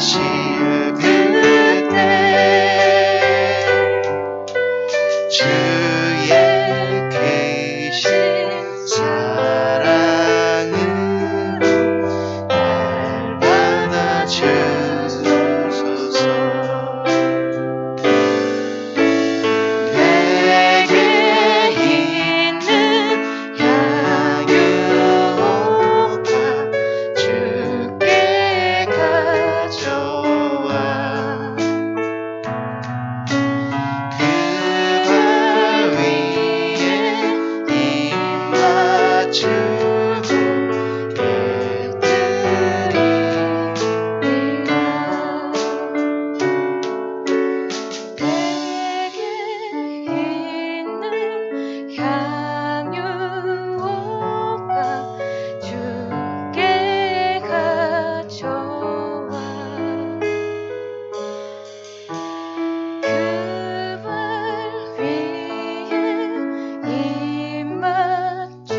하실 그때 주의 계신 사랑으로 날 받아주소서. 내게 있는 향유가 주께 가져와 그 발 위에 입 맞추고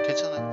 괜찮아요.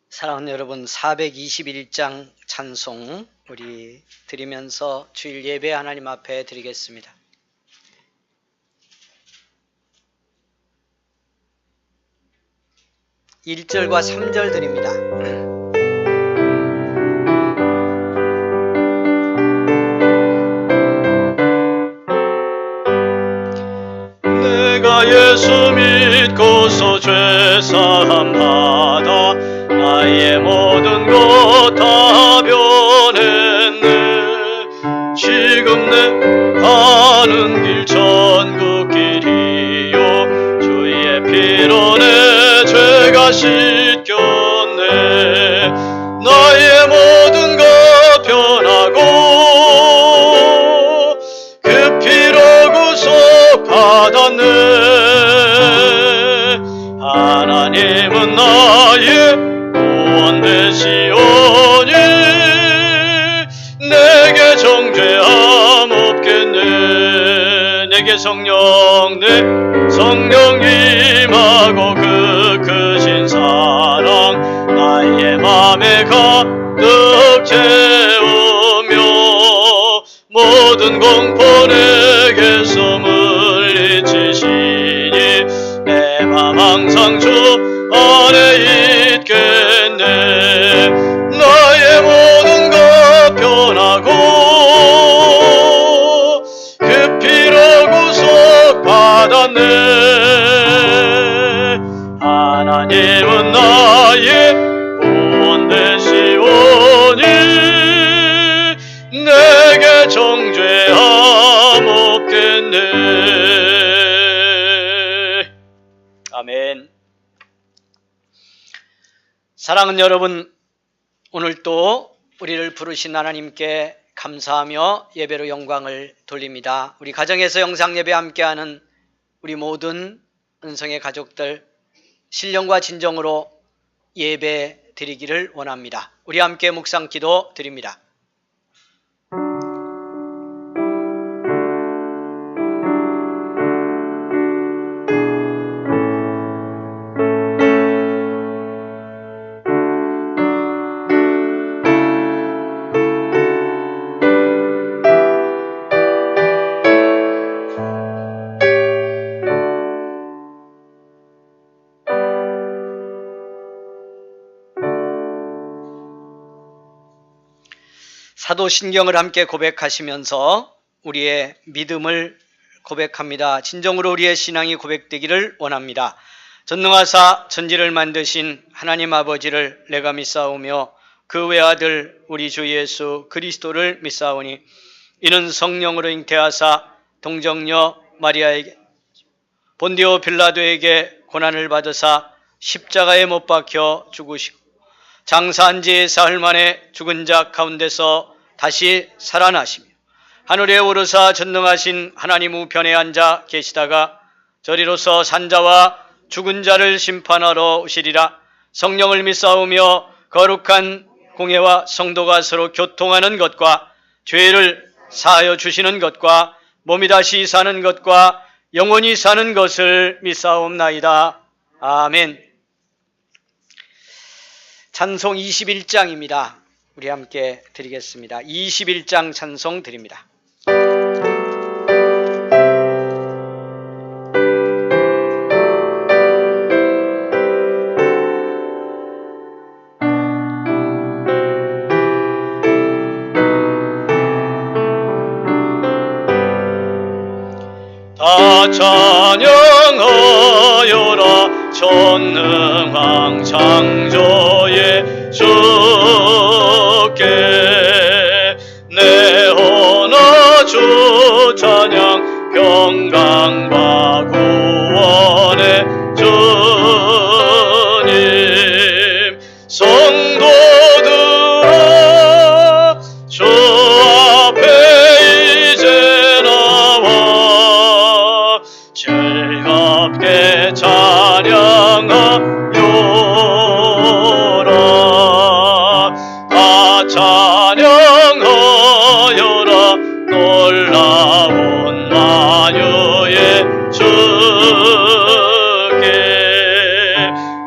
사랑하는 여러분, 421장 찬송 우리 드리면서 주일 예배 하나님 앞에 드리겠습니다. (1절과) (3절) 드립니다. 내가 예수 믿고서 죄사함 받아 나의 모든 것 다 변했네. 지금 내 가는 길 천국 길이요 주의 씻겼네. 나의 모든 것 변하고 그 피로 구속받았네. 하나님은 나의 구원 되시오니 내게 정죄함 없겠네. 내게 성령 임하고 그 크신 사랑 나의 맘에 가득 채우며 모든 공포 내게서 물리치시니 내 맘 항상 주 안에 있겠네. 나의 모든 것 변하고 그 피로 구속받았네. 하나님은 나의 구원 되시오니 내게 정죄함 없겠네. 아멘. 사랑하는 여러분, 오늘 또 우리를 부르신 하나님께 감사하며 예배로 영광을 돌립니다. 우리 가정에서 영상 예배 함께하는 우리 모든 은성의 가족들 신령과 진정으로 예배 드리기를 원합니다. 우리 함께 묵상 기도 드립니다. 사도신경을 함께 고백하시면서 우리의 믿음을 고백합니다. 진정으로 우리의 신앙이 고백되기를 원합니다. 전능하사 천지를 만드신 하나님 아버지를 내가 믿사오며 그 외아들 우리 주 예수 그리스도를 믿사오니 이는 성령으로 잉태하사 동정녀 마리아에게 본디오 빌라도에게 고난을 받으사 십자가에 못 박혀 죽으시고 장사한 지 사흘 만에 죽은 자 가운데서 다시 살아나시며 하늘에 오르사 전능하신 하나님 우편에 앉아 계시다가 저리로서 산자와 죽은 자를 심판하러 오시리라. 성령을 믿사오며 거룩한 공회와 성도가 서로 교통하는 것과 죄를 사하여 주시는 것과 몸이 다시 사는 것과 영원히 사는 것을 믿사옵나이다. 아멘. 찬송 21장입니다. 우리 함께 드리겠습니다. 21장 찬송 드립니다. 다 찬양하여라 전능왕 창조의 주께 내 혼아 주 찬양 평강과 구원의 주님 성도들아 주 앞에 이제 나와 즐겁게 찬양하여라. 다 찬양하여라 놀라운 만유의 주께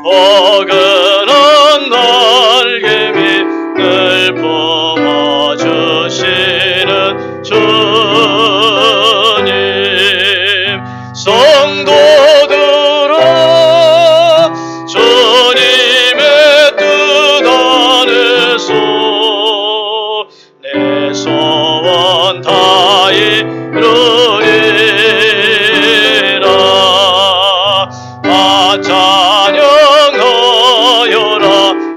어근한 날개미 늘 품어주시는 주님 성도들아 주님의 뜻 안에서 내 소원 다 이루리라. 다 찬양하여라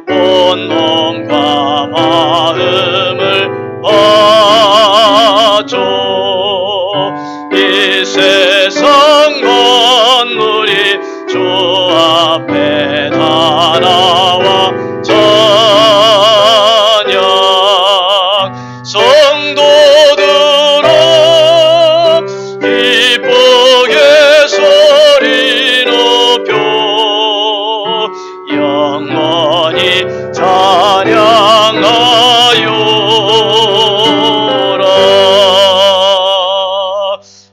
온 몸과 마음을 바쳐 이 세상 만물이 주 앞에 다 나와 찬양 성도들아 기쁘게 소리 높여 영원히 찬양하여라.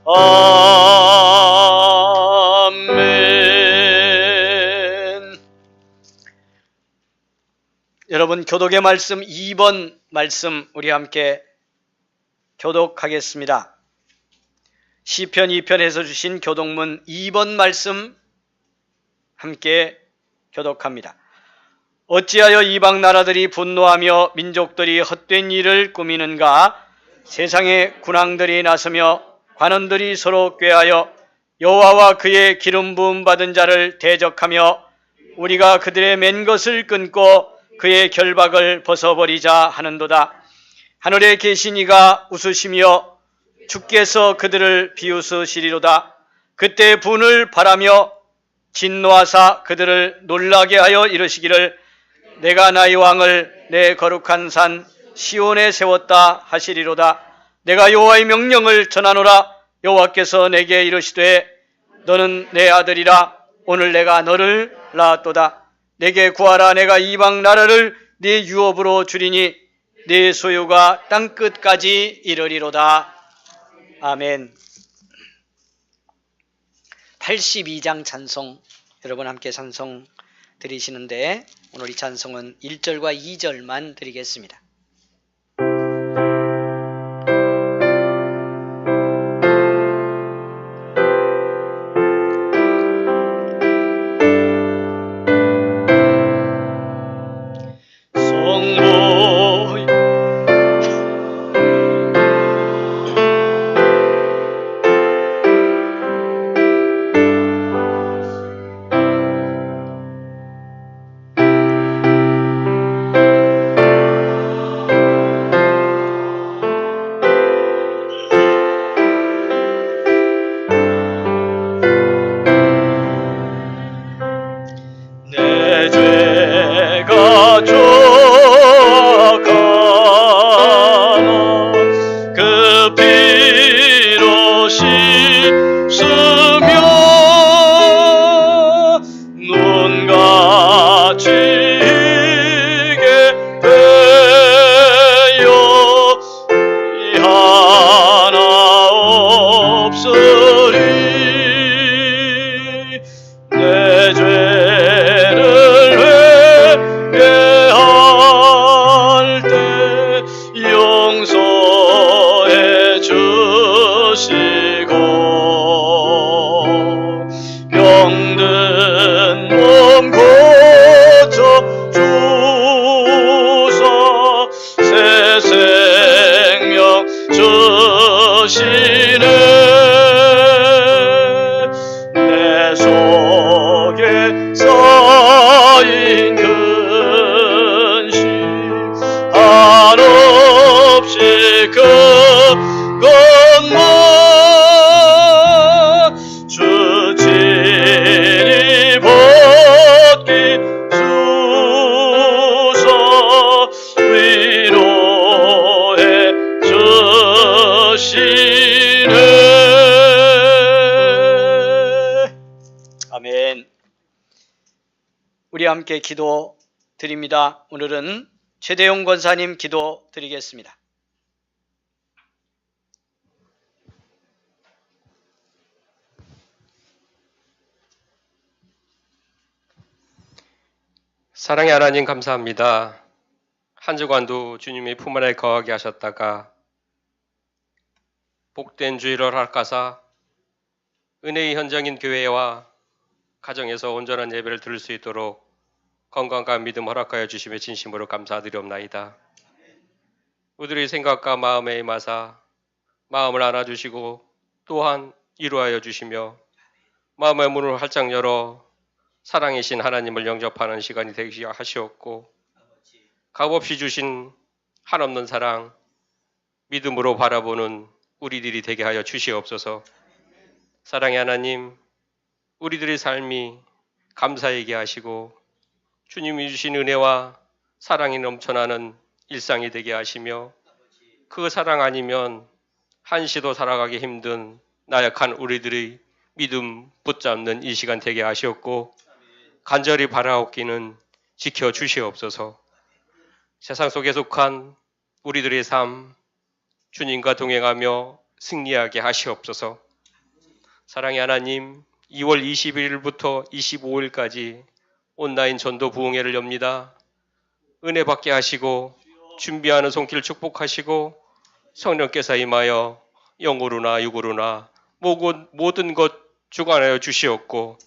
아멘. 여러분, 교독의 말씀 2번 말씀 우리 함께 교독하겠습니다. 시편 2편에서 주신 교독문 2번 말씀 함께 교독합니다. 어찌하여 이방 나라들이 분노하며 민족들이 헛된 일을 꾸미는가? 세상의 군왕들이 나서며 관원들이 서로 꾀하여 여호와와 그의 기름 부음 받은 자를 대적하며 우리가 그들의 맨 것을 끊고 그의 결박을 벗어버리자 하는도다. 하늘에 계신 이가 웃으시며 주께서 그들을 비웃으시리로다. 그때 분을 바라며 진노하사 그들을 놀라게 하여 이르시기를 내가 나의 왕을 내 거룩한 산 시온에 세웠다 하시리로다. 내가 여호와의 명령을 전하노라. 여호와께서 내게 이르시되 너는 내 아들이라. 오늘 내가 너를 낳았도다. 내게 구하라. 내가 이방 나라를 네 유업으로 주리니 네 소유가 땅끝까지 이르리로다. 아멘. 82장 찬송 여러분 함께 찬송 드리시는데 오늘 이 찬송은 1절과 2절만 드리겠습니다. 아멘. 우리 함께 기도 드립니다. 오늘은 최대용 권사님 기도 드리겠습니다. 사랑의 하나님 감사합니다. 한 주간도 주님의 품 안에 거하게 하셨다가 복된 주일을 허락하사 은혜의 현장인 교회와 가정에서 온전한 예배를 드릴 수 있도록 건강과 믿음 허락하여 주심에 진심으로 감사드리옵나이다. 우리의 생각과 마음에 임하사 마음을 안아주시고 또한 이루하여 주시며 마음의 문을 활짝 열어 사랑이신 하나님을 영접하는 시간이 되게 하시옵고 값없이 주신 한없는 사랑 믿음으로 바라보는 우리들이 되게 하여 주시옵소서. 사랑의 하나님, 우리들의 삶이 감사하게 하시고 주님이 주신 은혜와 사랑이 넘쳐나는 일상이 되게 하시며 그 사랑 아니면 한시도 살아가기 힘든 나약한 우리들의 믿음 붙잡는 이 시간 되게 하시옵고 간절히 바라옵기는 지켜주시옵소서. 세상 속에 속한 우리들의 삶 주님과 동행하며 승리하게 하시옵소서. 사랑의 하나님, 2월 21일부터 25일까지 온라인 전도 부흥회를 엽니다. 은혜 받게 하시고 준비하는 손길 축복하시고 성령께서 임하여 영으로나 육으로나 모든 것 주관하여 주시옵고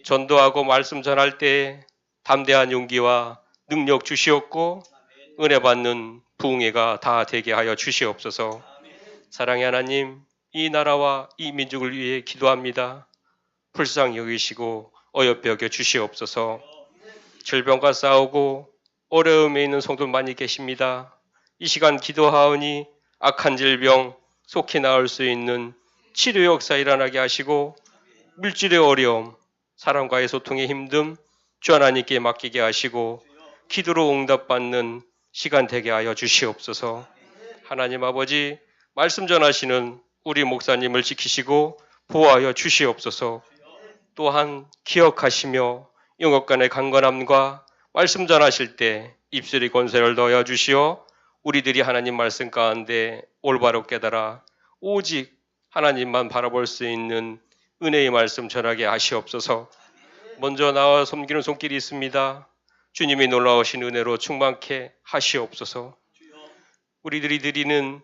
전도하고 말씀 전할 때에 담대한 용기와 능력 주시옵고 은혜 받는 부흥회가 다 되게 하여 주시옵소서. 사랑의 하나님, 이 나라와 이 민족을 위해 기도합니다. 불쌍히 여기시고 어여빼 여겨 주시옵소서. 질병과 싸우고 어려움에 있는 성도 많이 계십니다. 이 시간 기도하오니 악한 질병 속히 나을 수 있는 치료 역사 일어나게 하시고 물질의 어려움, 사람과의 소통의 힘듦 주 하나님께 맡기게 하시고 기도로 응답받는 시간 되게 하여 주시옵소서. 하나님 아버지, 말씀 전하시는 우리 목사님을 지키시고 보호하여 주시옵소서. 또한 기억하시며 영업 간의 강건함과 말씀 전하실 때 입술의 권세를 넣어 주시어 우리들이 하나님 말씀 가운데 올바로 깨달아 오직 하나님만 바라볼 수 있는 은혜의 말씀 전하게 하시옵소서. 먼저 나와 섬기는 손길이 있습니다. 주님이 놀라우신 은혜로 충만케 하시옵소서. 우리들이 드리는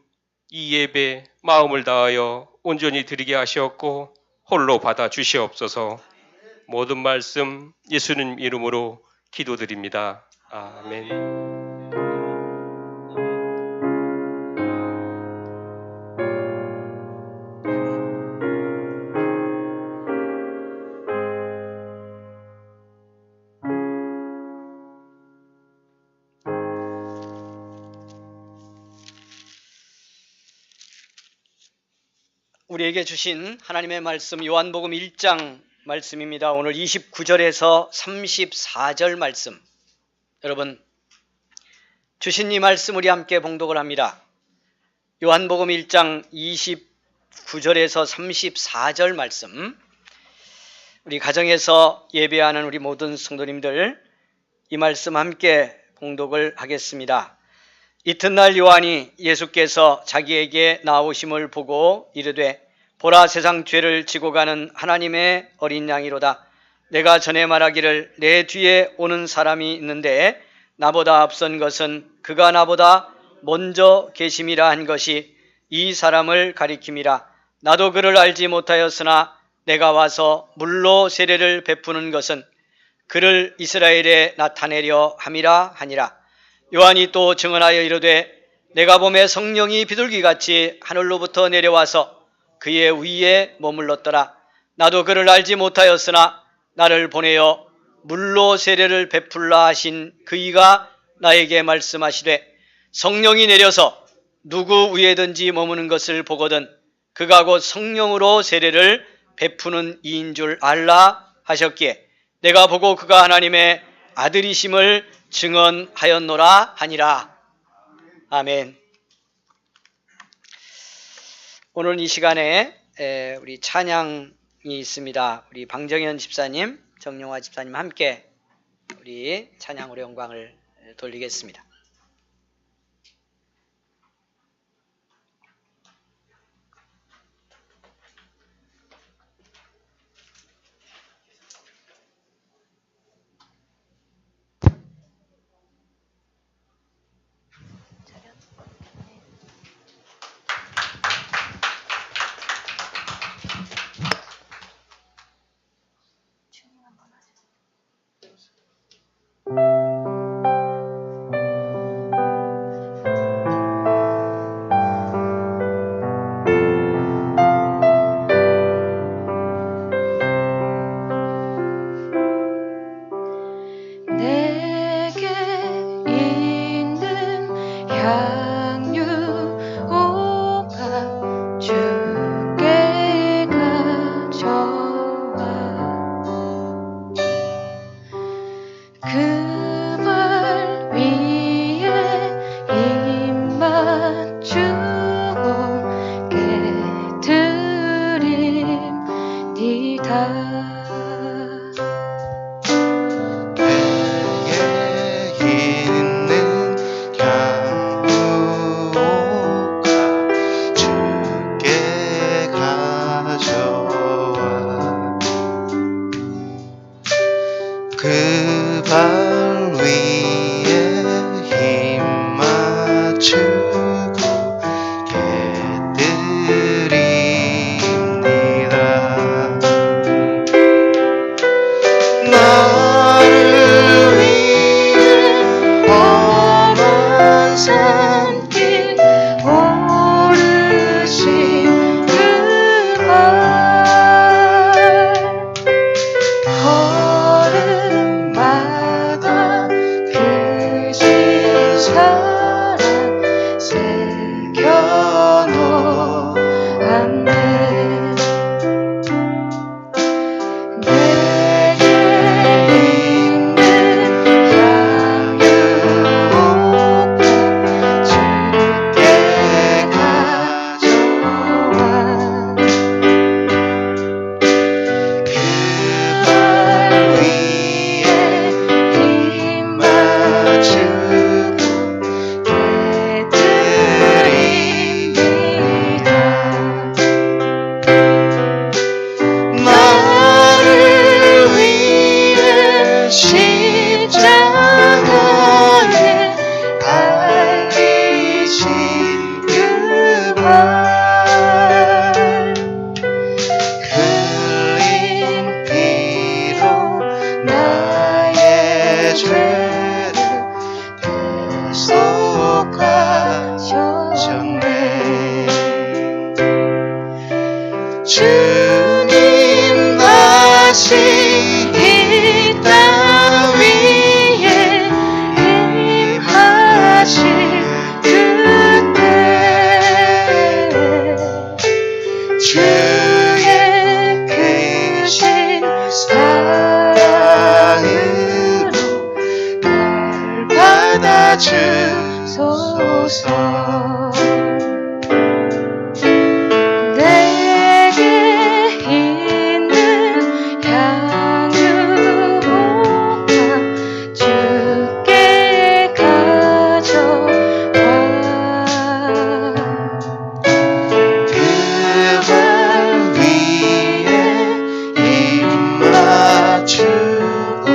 이 예배 마음을 다하여 온전히 드리게 하시옵고 홀로 받아 주시옵소서. 모든 말씀 예수님 이름으로 기도드립니다. 아멘. 우리에게 주신 하나님의 말씀 요한복음 1장 말씀입니다. 오늘 29절에서 34절 말씀. 여러분, 주신 이 말씀 우리 함께 봉독을 합니다. 요한복음 1장 29절에서 34절 말씀. 우리 가정에서 예배하는 우리 모든 성도님들 이 말씀 함께 봉독을 하겠습니다. 이튿날 요한이 예수께서 자기에게 나오심을 보고 이르되 보라, 세상 죄를 지고 가는 하나님의 어린 양이로다. 내가 전에 말하기를 내 뒤에 오는 사람이 있는데 나보다 앞선 것은 그가 나보다 먼저 계심이라 한 것이 이 사람을 가리킴이라. 나도 그를 알지 못하였으나 내가 와서 물로 세례를 베푸는 것은 그를 이스라엘에 나타내려 함이라 하니라. 요한이 또 증언하여 이르되 내가 보매 성령이 비둘기같이 하늘로부터 내려와서 그의 위에 머물렀더라. 나도 그를 알지 못하였으나 나를 보내어 물로 세례를 베풀라 하신 그이가 나에게 말씀하시되 성령이 내려서 누구 위에든지 머무는 것을 보거든 그가 곧 성령으로 세례를 베푸는 이인 줄 알라 하셨기에 내가 보고 그가 하나님의 아들이심을 증언하였노라 하니라. 아멘. 오늘 이 시간에 우리 찬양이 있습니다. 우리 방정현 집사님, 정용화 집사님 함께 우리 찬양으로 영광을 돌리겠습니다. 그 그 발 위에 힘 맞추고 깨뜨립니다. 나를 위해 험한 산길 오르신 그 발 걸음마다 크신 사랑 새겨놓았네. 내게 있는 향유가 주께 가져와 그 발 위에 힘 맞추고 깨뜨립니다. 나를 위해 십자가에 달리신 그 발 흘린 피로 나의 죄를 대속하셨네. 주님 다시 이 땅 위에 임하실 그때 주의 크신 사랑으로 날 받아주소서. 내게 있는 향유가 주께 가져와 그 발 위에 힘 맞추고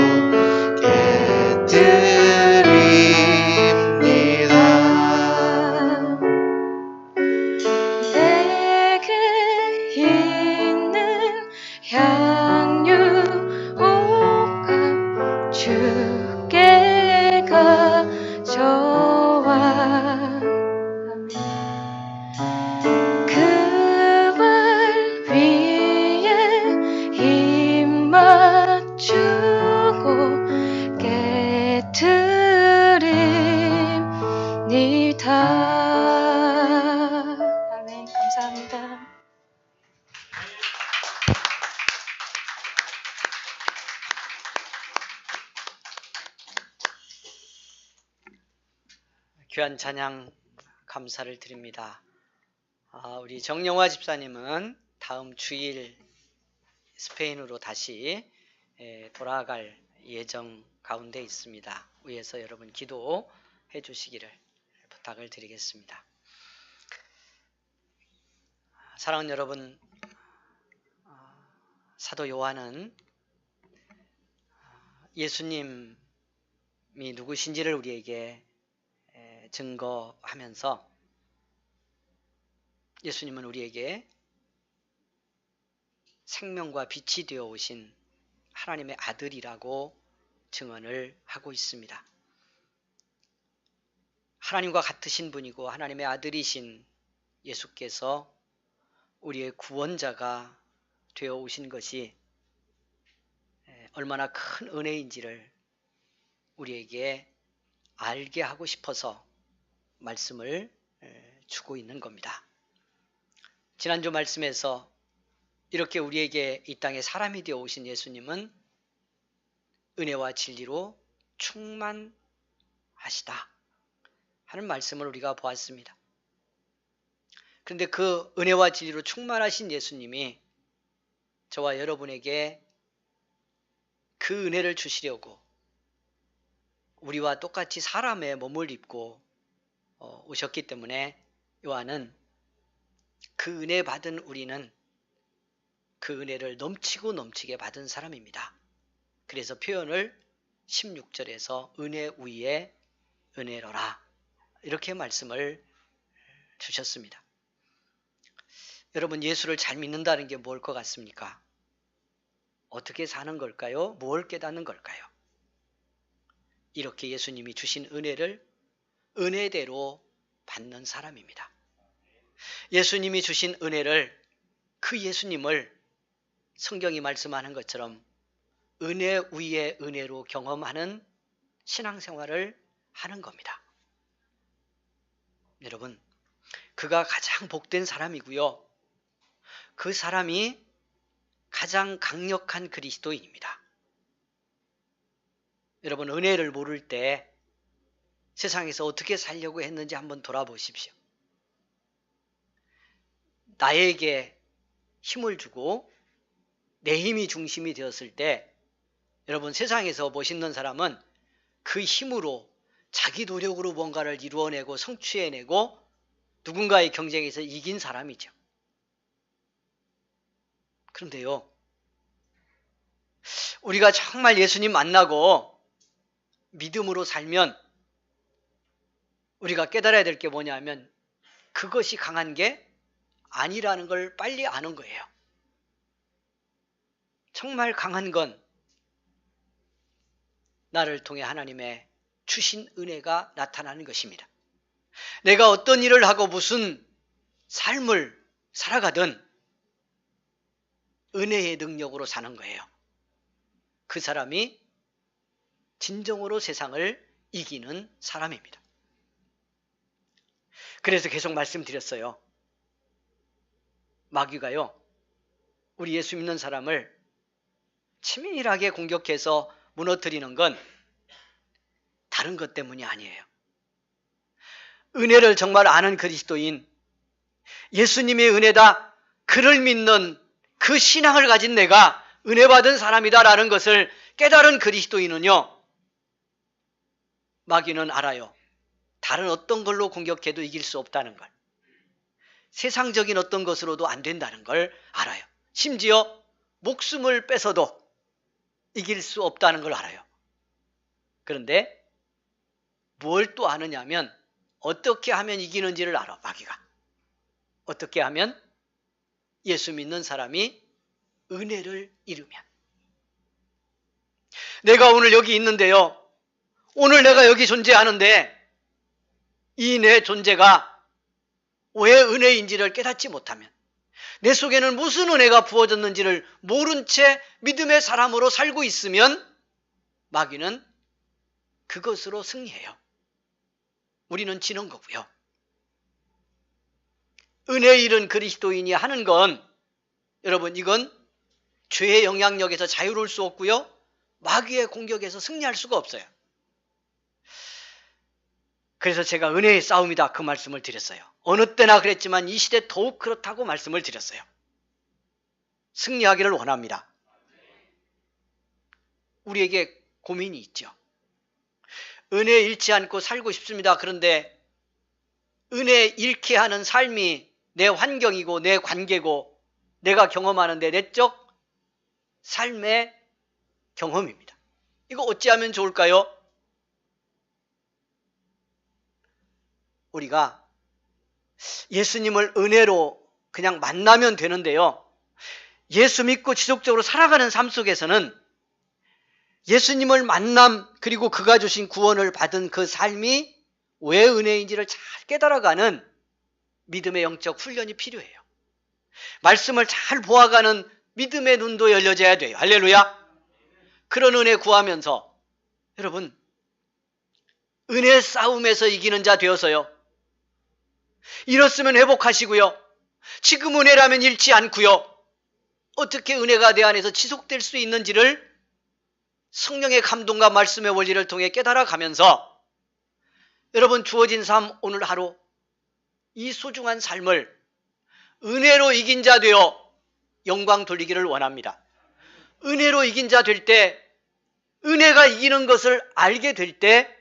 깨뜨립니다. 내게 있는 향유가 주께 가져와 그 발 위에 힘 맞추고 깨뜨립니다. 아멘. 감사합니다. 귀한 찬양 감사를 드립니다. 우리 정영화 집사님은 다음 주일 스페인으로 다시 돌아갈 예정 가운데 있습니다. 위에서 여러분 기도해 주시기를 부탁을 드리겠습니다. 사랑하는 여러분, 사도 요한은 예수님이 누구신지를 우리에게 증거하면서 예수님은 우리에게 생명과 빛이 되어 오신 하나님의 아들이라고 증언을 하고 있습니다. 하나님과 같으신 분이고 하나님의 아들이신 예수께서 우리의 구원자가 되어 오신 것이 얼마나 큰 은혜인지를 우리에게 알게 하고 싶어서 말씀을 주고 있는 겁니다. 지난주 말씀에서 이렇게 우리에게 이 땅에 사람이 되어 오신 예수님은 은혜와 진리로 충만하시다 하는 말씀을 우리가 보았습니다. 그런데 그 은혜와 진리로 충만하신 예수님이 저와 여러분에게 그 은혜를 주시려고 우리와 똑같이 사람의 몸을 입고 오셨기 때문에 요한은 그 은혜 받은 우리는 그 은혜를 넘치고 넘치게 받은 사람입니다. 그래서 표현을 16절에서 은혜 위에 은혜로라 이렇게 말씀을 주셨습니다. 여러분, 예수를 잘 믿는다는 게 뭘 것 같습니까? 어떻게 사는 걸까요? 뭘 깨닫는 걸까요? 이렇게 예수님이 주신 은혜를 은혜대로 받는 사람입니다. 예수님이 주신 은혜를, 그 예수님을 성경이 말씀하는 것처럼 은혜 위에 은혜로 경험하는 신앙생활을 하는 겁니다. 여러분, 그가 가장 복된 사람이고요. 그 사람이 가장 강력한 그리스도인입니다. 여러분, 은혜를 모를 때 세상에서 어떻게 살려고 했는지 한번 돌아보십시오. 나에게 힘을 주고 내 힘이 중심이 되었을 때, 여러분, 세상에서 멋있는 사람은 그 힘으로 자기 노력으로 뭔가를 이루어내고 성취해내고 누군가의 경쟁에서 이긴 사람이죠. 그런데요, 우리가 정말 예수님 만나고 믿음으로 살면 우리가 깨달아야 될 게 뭐냐면 그것이 강한 게 아니라는 걸 빨리 아는 거예요. 정말 강한 건 나를 통해 하나님의 주신 은혜가 나타나는 것입니다. 내가 어떤 일을 하고 무슨 삶을 살아가든 은혜의 능력으로 사는 거예요. 그 사람이 진정으로 세상을 이기는 사람입니다. 그래서 계속 말씀드렸어요. 마귀가요, 우리 예수 믿는 사람을 치밀하게 공격해서 무너뜨리는 건 다른 것 때문이 아니에요. 은혜를 정말 아는 그리스도인, 예수님의 은혜다, 그를 믿는 그 신앙을 가진 내가 은혜 받은 사람이다라는 것을 깨달은 그리스도인은요, 마귀는 알아요. 다른 어떤 걸로 공격해도 이길 수 없다는 걸. 세상적인 어떤 것으로도 안 된다는 걸 알아요. 심지어 목숨을 뺏어도 이길 수 없다는 걸 알아요. 그런데 뭘 또 아느냐면 어떻게 하면 이기는지를 알아, 마귀가. 어떻게 하면? 예수 믿는 사람이 은혜를 잃으면. 내가 오늘 여기 있는데요, 오늘 내가 여기 존재하는데 이 내 존재가 왜 은혜인지를 깨닫지 못하면, 내 속에는 무슨 은혜가 부어졌는지를 모른 채 믿음의 사람으로 살고 있으면 마귀는 그것으로 승리해요. 우리는 지는 거고요. 은혜 잃은 그리스도인이 하는 건, 여러분, 이건 죄의 영향력에서 자유로울 수 없고요, 마귀의 공격에서 승리할 수가 없어요. 그래서 제가 은혜의 싸움이다 그 말씀을 드렸어요. 어느 때나 그랬지만 이 시대 더욱 그렇다고 말씀을 드렸어요. 승리하기를 원합니다. 우리에게 고민이 있죠. 은혜 잃지 않고 살고 싶습니다. 그런데 은혜 잃게 하는 삶이 내 환경이고 내 관계고 내가 경험하는 내 내적 삶의 경험입니다. 이거 어찌하면 좋을까요? 우리가 예수님을 은혜로 그냥 만나면 되는데요, 예수 믿고 지속적으로 살아가는 삶 속에서는 예수님을 만남, 그리고 그가 주신 구원을 받은 그 삶이 왜 은혜인지를 잘 깨달아가는 믿음의 영적 훈련이 필요해요. 말씀을 잘 보아가는 믿음의 눈도 열려져야 돼요. 할렐루야. 그런 은혜 구하면서 여러분, 은혜 싸움에서 이기는 자 되어서요, 잃었으면 회복하시고요, 지금 은혜라면 잃지 않고요, 어떻게 은혜가 내 안에서 지속될 수 있는지를 성령의 감동과 말씀의 원리를 통해 깨달아가면서 여러분, 주어진 삶, 오늘 하루 이 소중한 삶을 은혜로 이긴 자 되어 영광 돌리기를 원합니다. 은혜로 이긴 자 될 때, 은혜가 이기는 것을 알게 될 때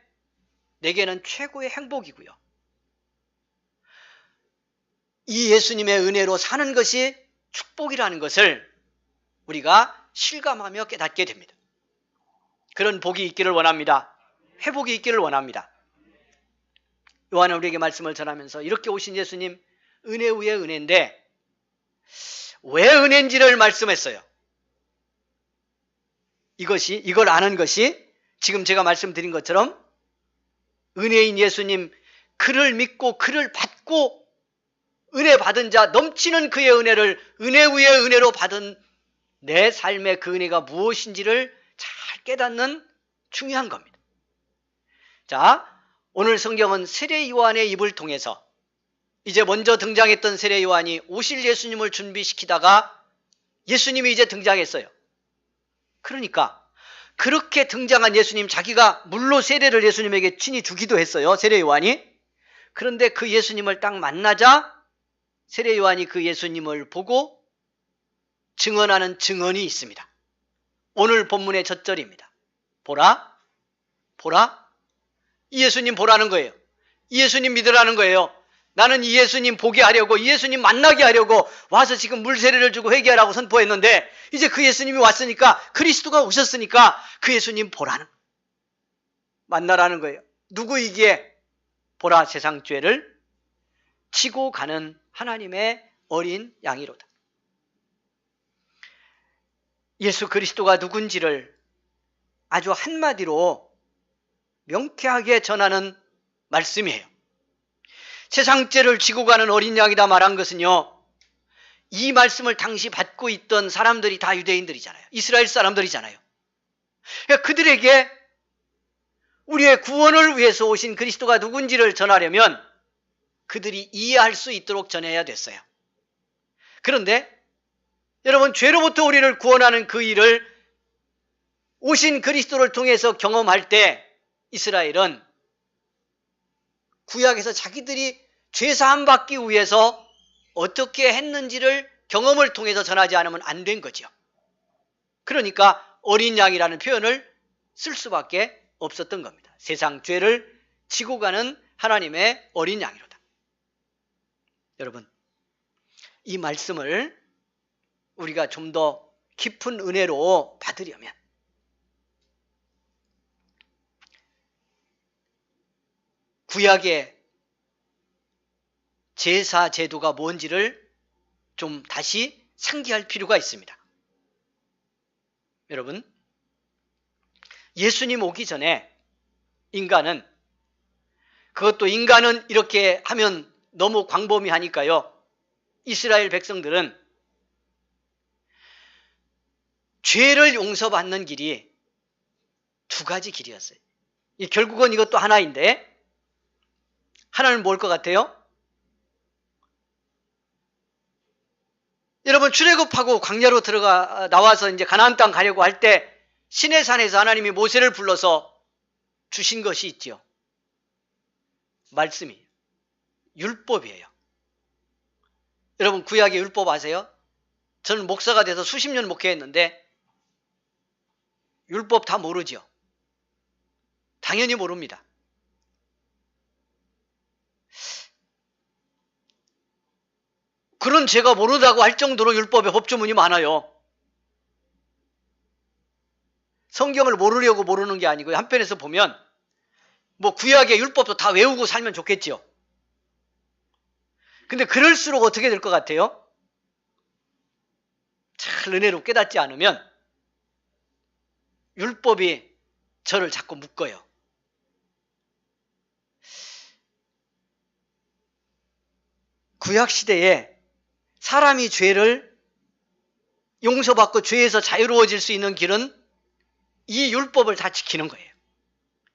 내게는 최고의 행복이고요, 이 예수님의 은혜로 사는 것이 축복이라는 것을 우리가 실감하며 깨닫게 됩니다. 그런 복이 있기를 원합니다. 회복이 있기를 원합니다. 요한은 우리에게 말씀을 전하면서 이렇게 오신 예수님 은혜 위에 은혜인데 왜 은혜인지를 말씀했어요. 이걸 아는 것이 지금 제가 말씀드린 것처럼 은혜인 예수님 그를 믿고 그를 받고 은혜 받은 자 넘치는 그의 은혜를 은혜 위에 은혜로 받은 내 삶의 그 은혜가 무엇인지를 잘 깨닫는 중요한 겁니다. 자, 오늘 성경은 세례 요한의 입을 통해서 이제 먼저 등장했던 세례 요한이 오실 예수님을 준비시키다가 예수님이 이제 등장했어요. 그러니까 그렇게 등장한 예수님, 자기가 물로 세례를 예수님에게 친히 주기도 했어요. 세례 요한이. 그런데 그 예수님을 딱 만나자 세례 요한이 그 예수님을 보고 증언하는 증언이 있습니다. 오늘 본문의 첫 절입니다. 보라, 보라. 이 예수님 보라는 거예요. 이 예수님 믿으라는 거예요. 나는 이 예수님 보게 하려고, 이 예수님 만나게 하려고 와서 지금 물세례를 주고 회개하라고 선포했는데 이제 그 예수님이 왔으니까, 그리스도가 오셨으니까 그 예수님 보라는, 만나라는 거예요. 누구이기에? 보라, 세상 죄를 지고 가는 하나님의 어린 양이로다. 예수 그리스도가 누군지를 아주 한마디로 명쾌하게 전하는 말씀이에요. 세상 죄를 지고 가는 어린 양이다 말한 것은요, 이 말씀을 당시 받고 있던 사람들이 다 유대인들이잖아요. 이스라엘 사람들이잖아요. 그러니까 그들에게 우리의 구원을 위해서 오신 그리스도가 누군지를 전하려면 그들이 이해할 수 있도록 전해야 됐어요. 그런데 여러분, 죄로부터 우리를 구원하는 그 일을 오신 그리스도를 통해서 경험할 때 이스라엘은 구약에서 자기들이 죄사함 받기 위해서 어떻게 했는지를 경험을 통해서 전하지 않으면 안 된 거죠. 그러니까 어린 양이라는 표현을 쓸 수밖에 없었던 겁니다. 세상 죄를 지고 가는 하나님의 어린 양이로다. 여러분, 이 말씀을 우리가 좀 더 깊은 은혜로 받으려면 구약의 제사 제도가 뭔지를 좀 다시 상기할 필요가 있습니다. 여러분, 예수님 오기 전에 인간은, 그것도 인간은 이렇게 하면 너무 광범위하니까요, 이스라엘 백성들은 죄를 용서받는 길이 두 가지 길이었어요. 결국은 이것도 하나인데, 하나는 뭘 것 같아요? 여러분, 출애굽하고 광야로 나와서 이제 가나안 땅 가려고 할 때 시내산에서 하나님이 모세를 불러서 주신 것이 있죠. 말씀이에요. 율법이에요. 여러분, 구약의 율법 아세요? 저는 목사가 돼서 수십 년 목회했는데 율법 다 모르죠. 당연히 모릅니다. 그런 제가 모르다고 할 정도로 율법에 법조문이 많아요. 성경을 모르려고 모르는 게 아니고요. 한편에서 보면 뭐 구약의 율법도 다 외우고 살면 좋겠지요. 근데 그럴수록 어떻게 될 것 같아요? 잘 은혜로 깨닫지 않으면 율법이 저를 자꾸 묶어요. 구약시대에 사람이 죄를 용서받고 죄에서 자유로워질 수 있는 길은 이 율법을 다 지키는 거예요.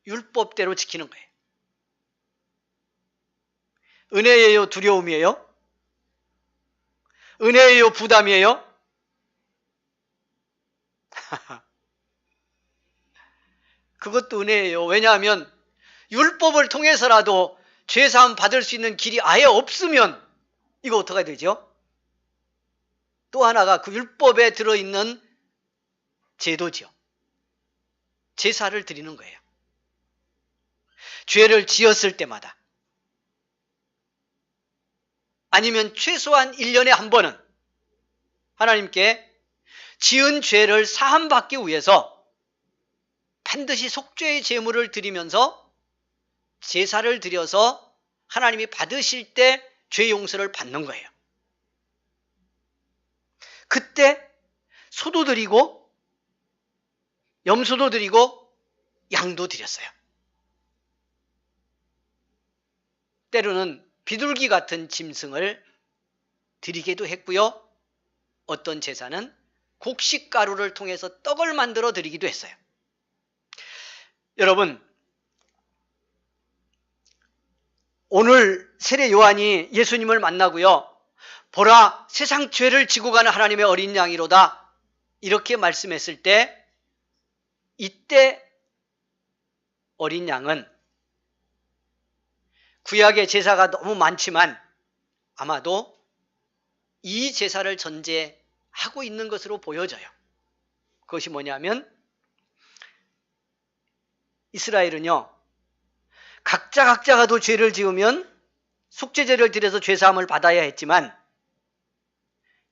율법대로 지키는 거예요. 은혜예요? 두려움이에요? 은혜예요? 부담이에요? 그것도 은혜예요. 왜냐하면 율법을 통해서라도 죄사함 받을 수 있는 길이 아예 없으면 이거 어떻게 되죠? 또 하나가 그 율법에 들어있는 제도죠. 제사를 드리는 거예요. 죄를 지었을 때마다, 아니면 최소한 1년에 한 번은 하나님께 지은 죄를 사함받기 위해서 반드시 속죄의 제물을 드리면서 제사를 드려서 하나님이 받으실 때 죄 용서를 받는 거예요. 그때 소도 드리고 염소도 드리고 양도 드렸어요. 때로는 비둘기 같은 짐승을 드리기도 했고요. 어떤 제사는 곡식가루를 통해서 떡을 만들어 드리기도 했어요. 여러분, 오늘 세례 요한이 예수님을 만나고요. 보라, 세상 죄를 지고 가는 하나님의 어린 양이로다. 이렇게 말씀했을 때, 이때 어린 양은 구약의 제사가 너무 많지만 아마도 이 제사를 전제하고 있는 것으로 보여져요. 그것이 뭐냐면 이스라엘은요, 각자가 도 죄를 지으면 속죄제를 드려서 죄사함을 받아야 했지만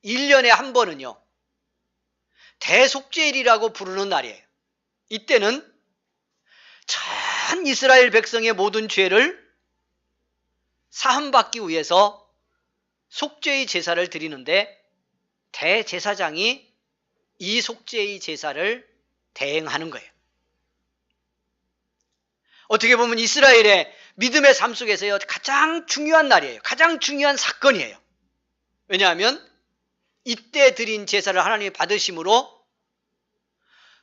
1년에 한 번은요, 대속죄일이라고 부르는 날이에요. 이때는 전 이스라엘 백성의 모든 죄를 사함받기 위해서 속죄의 제사를 드리는데 대제사장이 이 속죄의 제사를 대행하는 거예요. 어떻게 보면 이스라엘의 믿음의 삶 속에서요, 가장 중요한 날이에요. 가장 중요한 사건이에요. 왜냐하면 이때 드린 제사를 하나님이 받으심으로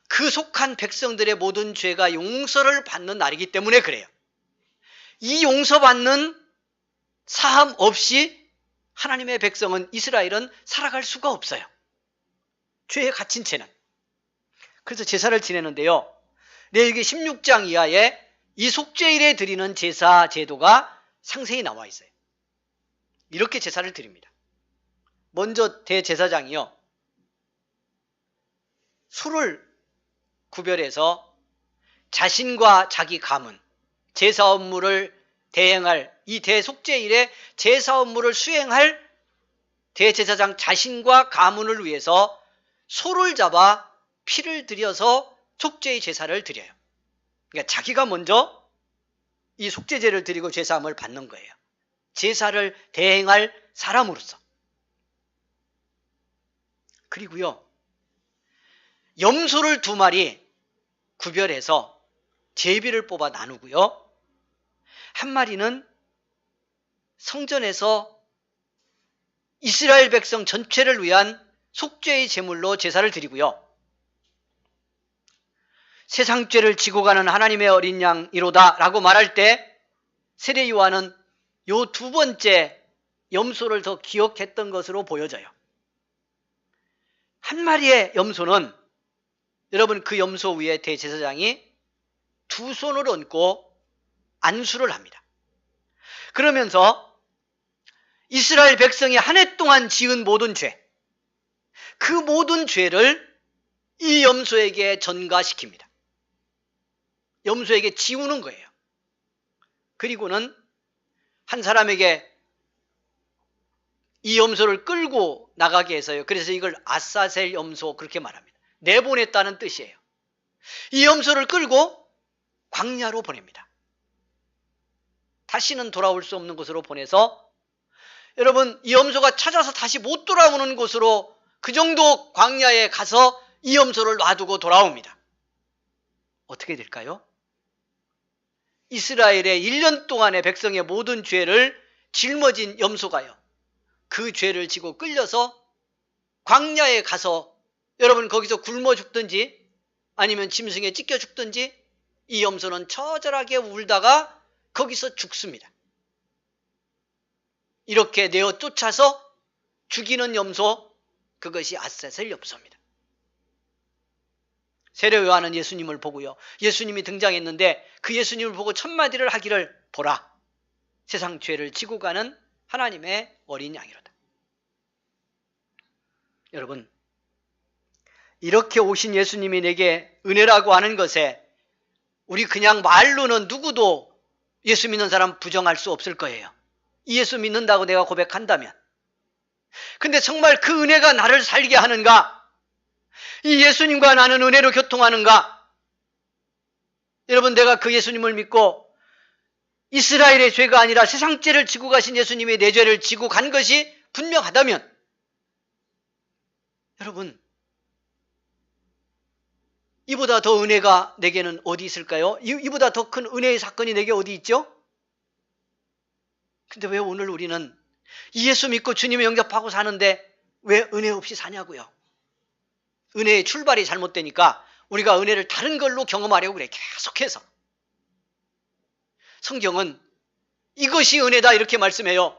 그 속한 백성들의 모든 죄가 용서를 받는 날이기 때문에 그래요. 이 용서받는 사함 없이 하나님의 백성은, 이스라엘은 살아갈 수가 없어요. 죄에 갇힌 채는. 그래서 제사를 지내는데요, 레위기 16장 이하에 이 속죄일에 드리는 제사 제도가 상세히 나와 있어요. 이렇게 제사를 드립니다. 먼저 대제사장이요, 소를 구별해서 자신과 자기 가문, 제사 업무를 대행할 이 대속죄일에 제사 업무를 수행할 대제사장 자신과 가문을 위해서 소를 잡아 피를 들여서 속죄의 제사를 드려요. 그러니까 자기가 먼저 이 속죄제를 드리고 제사함을 받는 거예요. 제사를 대행할 사람으로서. 그리고요, 염소를 2마리 구별해서 제비를 뽑아 나누고요, 한 마리는 성전에서 이스라엘 백성 전체를 위한 속죄의 제물로 제사를 드리고요, 세상 죄를 지고 가는 하나님의 어린 양이로다 라고 말할 때 세례 요한은 요 2번째 염소를 더 기억했던 것으로 보여져요. 한 마리의 염소는, 여러분, 그 염소 위에 대제사장이 2 손을 얹고 안수를 합니다. 그러면서 이스라엘 백성이 한 해 동안 지은 모든 죄, 그 모든 죄를 이 염소에게 전가시킵니다. 염소에게 지우는 거예요. 그리고는 한 사람에게 이 염소를 끌고 나가게 해서요, 그래서 이걸 아사셀 염소 그렇게 말합니다. 내보냈다는 뜻이에요. 이 염소를 끌고 광야로 보냅니다. 다시는 돌아올 수 없는 곳으로 보내서, 여러분, 이 염소가 찾아서 다시 못 돌아오는 곳으로, 그 정도 광야에 가서 이 염소를 놔두고 돌아옵니다. 어떻게 될까요? 이스라엘의 1년 동안의 백성의 모든 죄를 짊어진 염소가요, 그 죄를 지고 끌려서 광야에 가서, 여러분, 거기서 굶어 죽든지 아니면 짐승에 찢겨 죽든지, 이 염소는 처절하게 울다가 거기서 죽습니다. 이렇게 내어 쫓아서 죽이는 염소, 그것이 아사셀 염소입니다. 세례 요한은 예수님을 보고요, 예수님이 등장했는데 그 예수님을 보고 첫마디를 하기를, 보라, 세상 죄를 지고 가는 하나님의 어린 양이로다. 여러분, 이렇게 오신 예수님이 내게 은혜라고 하는 것에 우리 그냥 말로는 누구도 예수 믿는 사람 부정할 수 없을 거예요. 이 예수 믿는다고 내가 고백한다면. 근데 정말 그 은혜가 나를 살게 하는가? 이 예수님과 나는 은혜로 교통하는가? 여러분, 내가 그 예수님을 믿고 이스라엘의 죄가 아니라 세상 죄를 지고 가신 예수님이 내 죄를 지고 간 것이 분명하다면, 여러분, 이보다 더 은혜가 내게는 어디 있을까요? 이보다 더 큰 은혜의 사건이 내게 어디 있죠? 근데 왜 오늘 우리는 이 예수 믿고 주님의 영접하고 사는데 왜 은혜 없이 사냐고요? 은혜의 출발이 잘못되니까 우리가 은혜를 다른 걸로 경험하려고 그래, 계속해서. 성경은 이것이 은혜다 이렇게 말씀해요.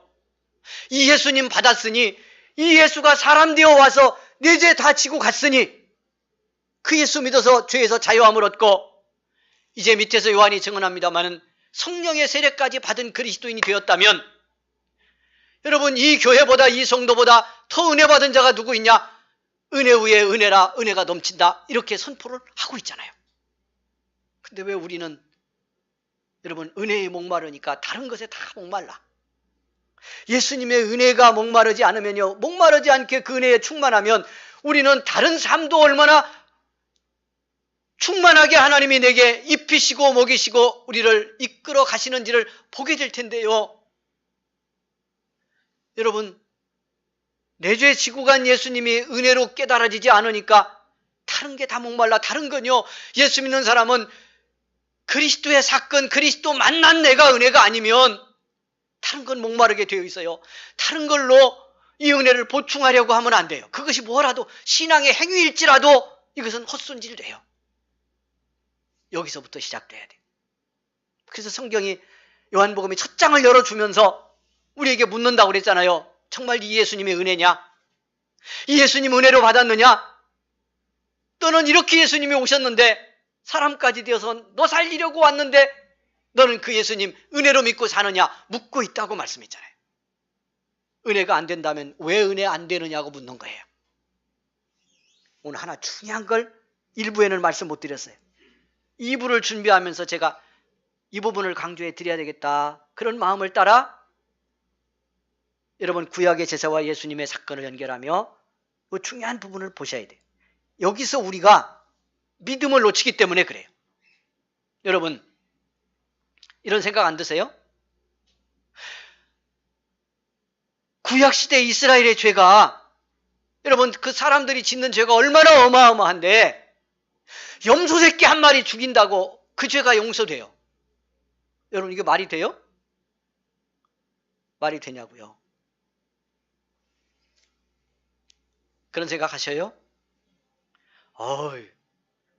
이 예수님 받았으니, 이 예수가 사람 되어 와서 내 죄 다 지고 갔으니 그 예수 믿어서 죄에서 자유함을 얻고, 이제 밑에서 요한이 증언합니다마는 성령의 세례까지 받은 그리스도인이 되었다면, 여러분, 이 교회보다, 이 성도보다 더 은혜 받은 자가 누구 있냐? 은혜 위에 은혜라, 은혜가 넘친다, 이렇게 선포를 하고 있잖아요. 근데 왜 우리는, 여러분, 은혜에 목마르니까 다른 것에 다 목말라. 예수님의 은혜가 목마르지 않으면요, 목마르지 않게 그 은혜에 충만하면 우리는 다른 삶도 얼마나 충만하게 하나님이 내게 입히시고 먹이시고 우리를 이끌어 가시는지를 보게 될 텐데요. 여러분, 내 죄 지고 간 예수님이 은혜로 깨달아지지 않으니까 다른 게 다 목말라. 다른 건요, 예수 믿는 사람은 그리스도의 사건, 그리스도 만난 내가 은혜가 아니면 다른 건 목마르게 되어 있어요. 다른 걸로 이 은혜를 보충하려고 하면 안 돼요. 그것이 뭐라도 신앙의 행위일지라도 이것은 헛손질돼요. 여기서부터 시작돼야 돼요. 그래서 성경이, 요한복음이 첫 장을 열어주면서 우리에게 묻는다고 그랬잖아요. 정말 이 예수님의 은혜냐? 이 예수님 은혜로 받았느냐? 너는 이렇게 예수님이 오셨는데, 사람까지 되어서 너 살리려고 왔는데 너는 그 예수님 은혜로 믿고 사느냐? 묻고 있다고 말씀했잖아요. 은혜가 안 된다면 왜 은혜 안 되느냐고 묻는 거예요. 오늘 하나 중요한 걸 1부에는 말씀 못 드렸어요. 2부를 준비하면서 제가 이 부분을 강조해 드려야 되겠다, 그런 마음을 따라 여러분, 구약의 제사와 예수님의 사건을 연결하며 그 중요한 부분을 보셔야 돼요. 여기서 우리가 믿음을 놓치기 때문에 그래요. 여러분, 이런 생각 안 드세요? 구약시대 이스라엘의 죄가, 여러분, 그 사람들이 짓는 죄가 얼마나 어마어마한데 염소 새끼 한 마리 죽인다고 그 죄가 용서돼요. 여러분, 이게 말이 돼요? 말이 되냐고요? 그런 생각 하셔요?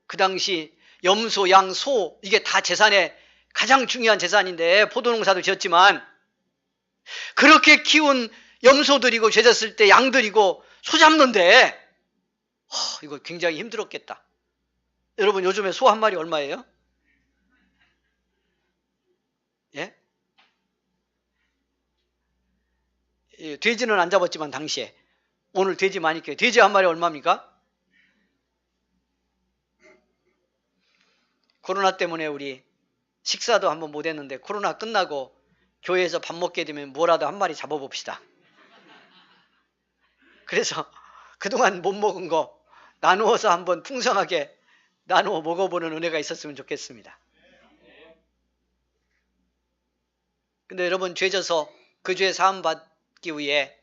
그 당시 염소, 양, 소, 이게 다 재산의 가장 중요한 재산인데, 포도농사도 지었지만 그렇게 키운 염소들이고, 죄졌을 때 양들이고, 소 잡는데 이거 굉장히 힘들었겠다. 여러분, 요즘에 소 한 마리 얼마예요? 예? 돼지는 안 잡았지만 당시에, 오늘 돼지 많이 키워요. 돼지 한 마리 얼마입니까? 코로나 때문에 우리 식사도 한번 못 했는데, 코로나 끝나고 교회에서 밥 먹게 되면 뭐라도 한 마리 잡아봅시다. 그래서 그동안 못 먹은 거 나누어서 한번 풍성하게 나누어 먹어보는 은혜가 있었으면 좋겠습니다. 근데 여러분, 죄져서 그 죄 사함 받기 위해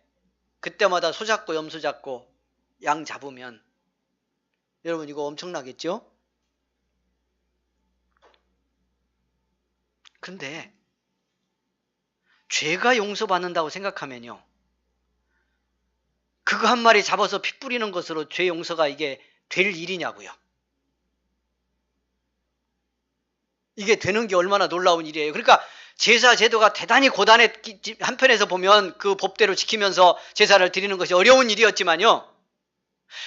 그때마다 소 잡고 염소 잡고 양 잡으면, 여러분, 이거 엄청나겠죠? 근데 죄가 용서받는다고 생각하면요, 그거 한 마리 잡아서 피 뿌리는 것으로 죄 용서가 이게 될 일이냐고요. 이게 되는 게 얼마나 놀라운 일이에요. 그러니까 제사 제도가 대단히 고단했기, 한편에서 보면 그 법대로 지키면서 제사를 드리는 것이 어려운 일이었지만요,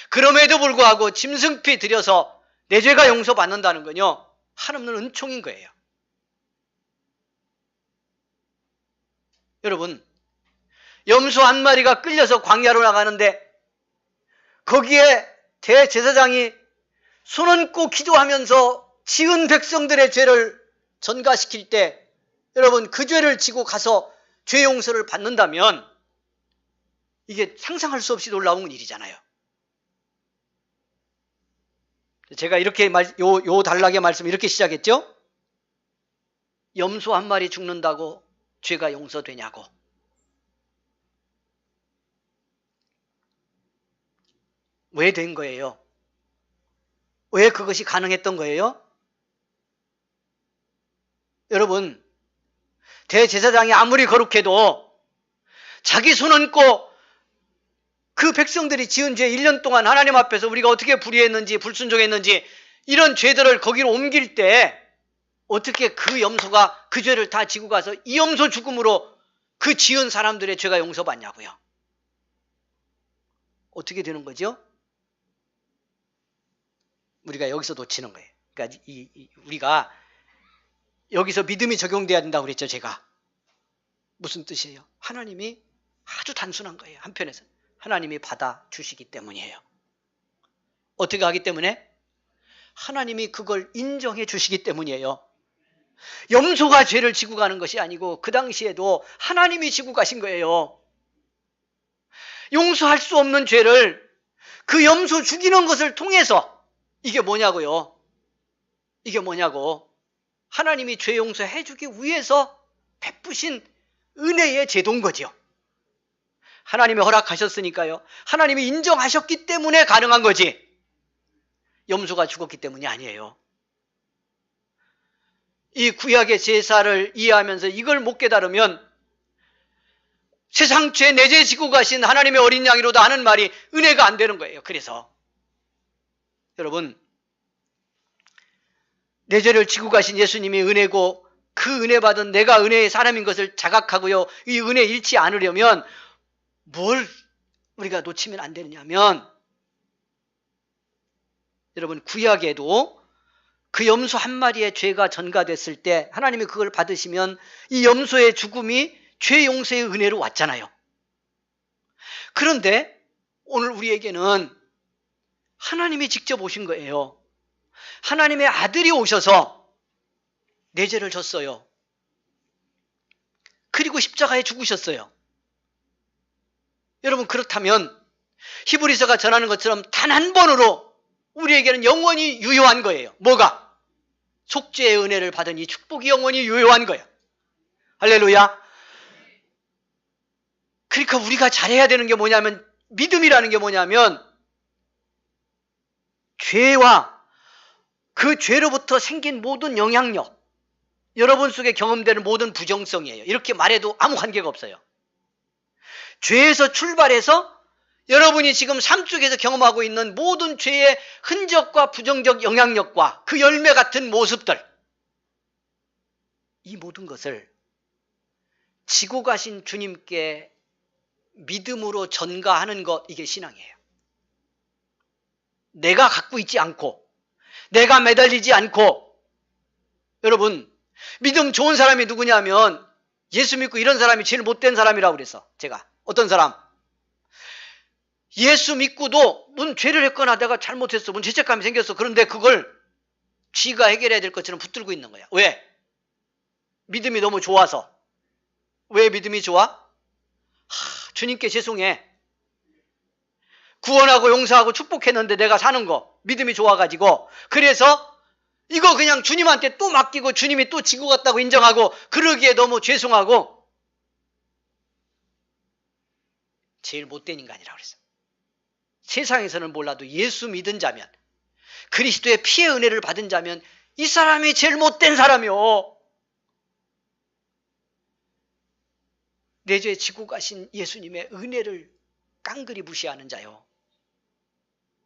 그럼에도 불구하고 짐승피 드려서 내 죄가 용서받는다는 건요, 한없는 은총인 거예요. 여러분, 염소 한 마리가 끌려서 광야로 나가는데 거기에 대제사장이 손 얹고 기도하면서 지은 백성들의 죄를 전가시킬 때, 여러분, 그 죄를 지고 가서 죄 용서를 받는다면 이게 상상할 수 없이 놀라운 일이잖아요. 제가 이렇게 요 단락의 말씀 이렇게 시작했죠? 염소 한 마리 죽는다고 죄가 용서되냐고. 왜 된 거예요? 왜 그것이 가능했던 거예요? 여러분, 대제사장이 아무리 거룩해도 자기 손 얹고 그 백성들이 지은 죄 1년 동안 하나님 앞에서 우리가 어떻게 불의했는지 불순종했는지 이런 죄들을 거기로 옮길 때 어떻게 그 염소가 그 죄를 다 지고 가서 이 염소 죽음으로 그 지은 사람들의 죄가 용서받냐고요. 어떻게 되는 거죠? 우리가 여기서 놓치는 거예요. 그러니까 우리가 여기서 믿음이 적용돼야 된다고 그랬죠, 제가. 무슨 뜻이에요? 하나님이 아주 단순한 거예요. 한편에서 하나님이 받아주시기 때문이에요. 어떻게 하기 때문에? 하나님이 그걸 인정해 주시기 때문이에요. 염소가 죄를 지고 가는 것이 아니고 그 당시에도 하나님이 지고 가신 거예요. 용서할 수 없는 죄를 그 염소 죽이는 것을 통해서 이게 뭐냐고요? 이게 뭐냐고? 하나님이 죄 용서해 주기 위해서 베푸신 은혜의 제도인 거죠. 하나님이 허락하셨으니까요. 하나님이 인정하셨기 때문에 가능한 거지. 염소가 죽었기 때문이 아니에요. 이 구약의 제사를 이해하면서 이걸 못 깨달으면 세상 죄 내 죄 지고 가신 하나님의 어린 양이로다 하는 말이 은혜가 안 되는 거예요. 그래서 여러분, 내 죄를 지고 가신 예수님이 은혜고 그 은혜 받은 내가 은혜의 사람인 것을 자각하고요. 이 은혜 잃지 않으려면 뭘 우리가 놓치면 안 되느냐면, 여러분, 구약에도 그 염소 한 마리의 죄가 전가됐을 때 하나님이 그걸 받으시면 이 염소의 죽음이 죄 용서의 은혜로 왔잖아요. 그런데 오늘 우리에게는 하나님이 직접 오신 거예요. 하나님의 아들이 오셔서 내 죄를 졌어요. 그리고 십자가에 죽으셨어요. 여러분, 그렇다면 히브리서가 전하는 것처럼 단 한 번으로 우리에게는 영원히 유효한 거예요. 뭐가? 속죄의 은혜를 받은 이 축복이 영원히 유효한 거예요. 할렐루야. 그러니까 우리가 잘해야 되는 게 뭐냐면, 믿음이라는 게 뭐냐면 죄와 그 죄로부터 생긴 모든 영향력, 여러분 속에 경험되는 모든 부정성이에요. 이렇게 말해도 아무 관계가 없어요. 죄에서 출발해서 여러분이 지금 삶 속에서 경험하고 있는 모든 죄의 흔적과 부정적 영향력과 그 열매 같은 모습들, 이 모든 것을 지고 가신 주님께 믿음으로 전가하는 것, 이게 신앙이에요. 내가 갖고 있지 않고 내가 매달리지 않고. 여러분, 믿음 좋은 사람이 누구냐면 예수 믿고 이런 사람이 제일 못된 사람이라고 그래서 제가. 어떤 사람? 예수 믿고도 무슨 죄를 했거나 내가 잘못했어, 무슨 죄책감이 생겼어. 그런데 그걸 지가 해결해야 될 것처럼 붙들고 있는 거야. 왜? 믿음이 너무 좋아서. 왜 믿음이 좋아? 주님께 죄송해. 구원하고 용서하고 축복했는데 내가 사는 거 믿음이 좋아가지고, 그래서 이거 그냥 주님한테 또 맡기고 주님이 또 지고 갔다고 인정하고 그러기에 너무 죄송하고. 제일 못된 인간이라고 그랬어. 세상에서는 몰라도 예수 믿은 자면, 그리스도의 피의 은혜를 받은 자면 이 사람이 제일 못된 사람이요. 내 죄 지고 가신 예수님의 은혜를 깡그리 무시하는 자요.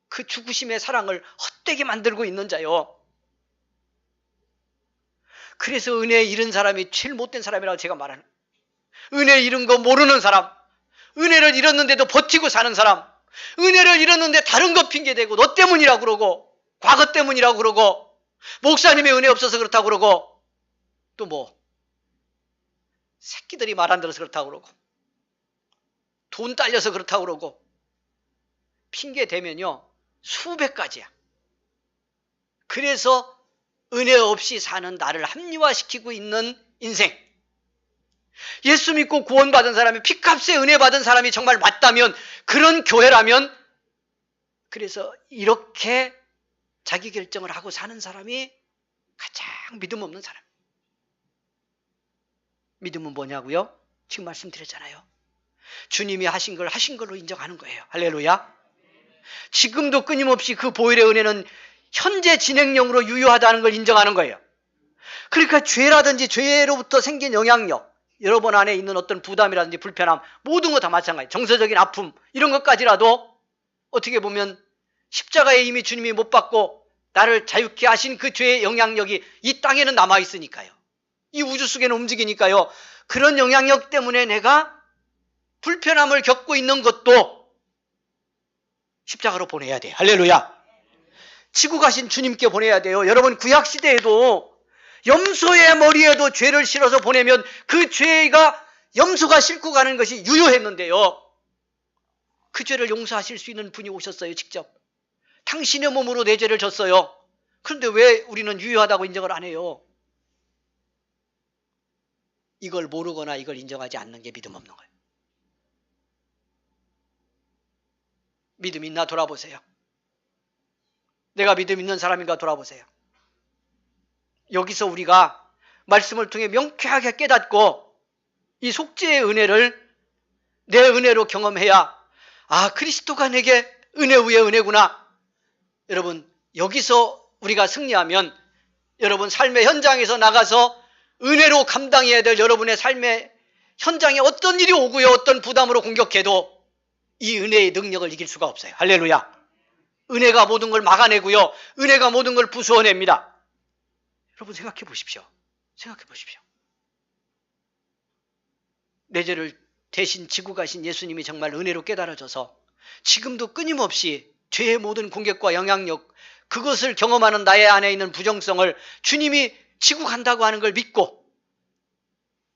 그 죽으심의 사랑을 헛되게 만들고 있는 자요. 그래서 은혜 잃은 사람이 제일 못된 사람이라고 제가 말하는, 은혜 잃은 거 모르는 사람, 은혜를 잃었는데도 버티고 사는 사람, 은혜를 잃었는데 다른 거 핑계대고 너 때문이라고 그러고 과거 때문이라고 그러고 목사님의 은혜 없어서 그렇다고 그러고 또 뭐 새끼들이 말 안 들어서 그렇다고 그러고 돈 딸려서 그렇다고 그러고 핑계 대면요 수백 가지야. 그래서 은혜 없이 사는 나를 합리화시키고 있는 인생. 예수 믿고 구원받은 사람이, 피값에 은혜 받은 사람이 정말 맞다면, 그런 교회라면, 그래서 이렇게 자기 결정을 하고 사는 사람이 가장 믿음 없는 사람. 믿음은 뭐냐고요? 지금 말씀드렸잖아요. 주님이 하신 걸 하신 걸로 인정하는 거예요. 할렐루야. 지금도 끊임없이 그 보혈의 은혜는 현재 진행형으로 유효하다는 걸 인정하는 거예요. 그러니까 죄라든지 죄로부터 생긴 영향력, 여러분 안에 있는 어떤 부담이라든지 불편함, 모든 거 다 마찬가지예요. 정서적인 아픔, 이런 것까지라도 어떻게 보면 십자가에 이미 주님이 못 받고 나를 자유케 하신 그 죄의 영향력이 이 땅에는 남아있으니까요. 이 우주 속에는 움직이니까요. 그런 영향력 때문에 내가 불편함을 겪고 있는 것도 십자가로 보내야 돼요. 할렐루야. 지고 가신 주님께 보내야 돼요. 여러분 구약시대에도 염소의 머리에도 죄를 실어서 보내면 그 죄가 염소가 싣고 가는 것이 유효했는데요. 그 죄를 용서하실 수 있는 분이 오셨어요. 직접. 당신의 몸으로 내 죄를 졌어요. 그런데 왜 우리는 유효하다고 인정을 안 해요? 이걸 모르거나 이걸 인정하지 않는 게 믿음 없는 거예요. 믿음 있나 돌아보세요. 내가 믿음 있는 사람인가 돌아보세요. 여기서 우리가 말씀을 통해 명쾌하게 깨닫고 이 속죄의 은혜를 내 은혜로 경험해야 아, 그리스도가 내게 은혜 위에 은혜구나. 여러분, 여기서 우리가 승리하면 여러분 삶의 현장에서 나가서 은혜로 감당해야 될 여러분의 삶의 현장에 어떤 일이 오고요, 어떤 부담으로 공격해도 이 은혜의 능력을 이길 수가 없어요. 할렐루야. 은혜가 모든 걸 막아내고요, 은혜가 모든 걸 부수어냅니다. 여러분 생각해 보십시오. 생각해 보십시오. 내 죄를 대신 지고 가신 예수님이 정말 은혜로 깨달아져서 지금도 끊임없이 죄의 모든 공격과 영향력, 그것을 경험하는 나의 안에 있는 부정성을 주님이 지고 간다고 하는 걸 믿고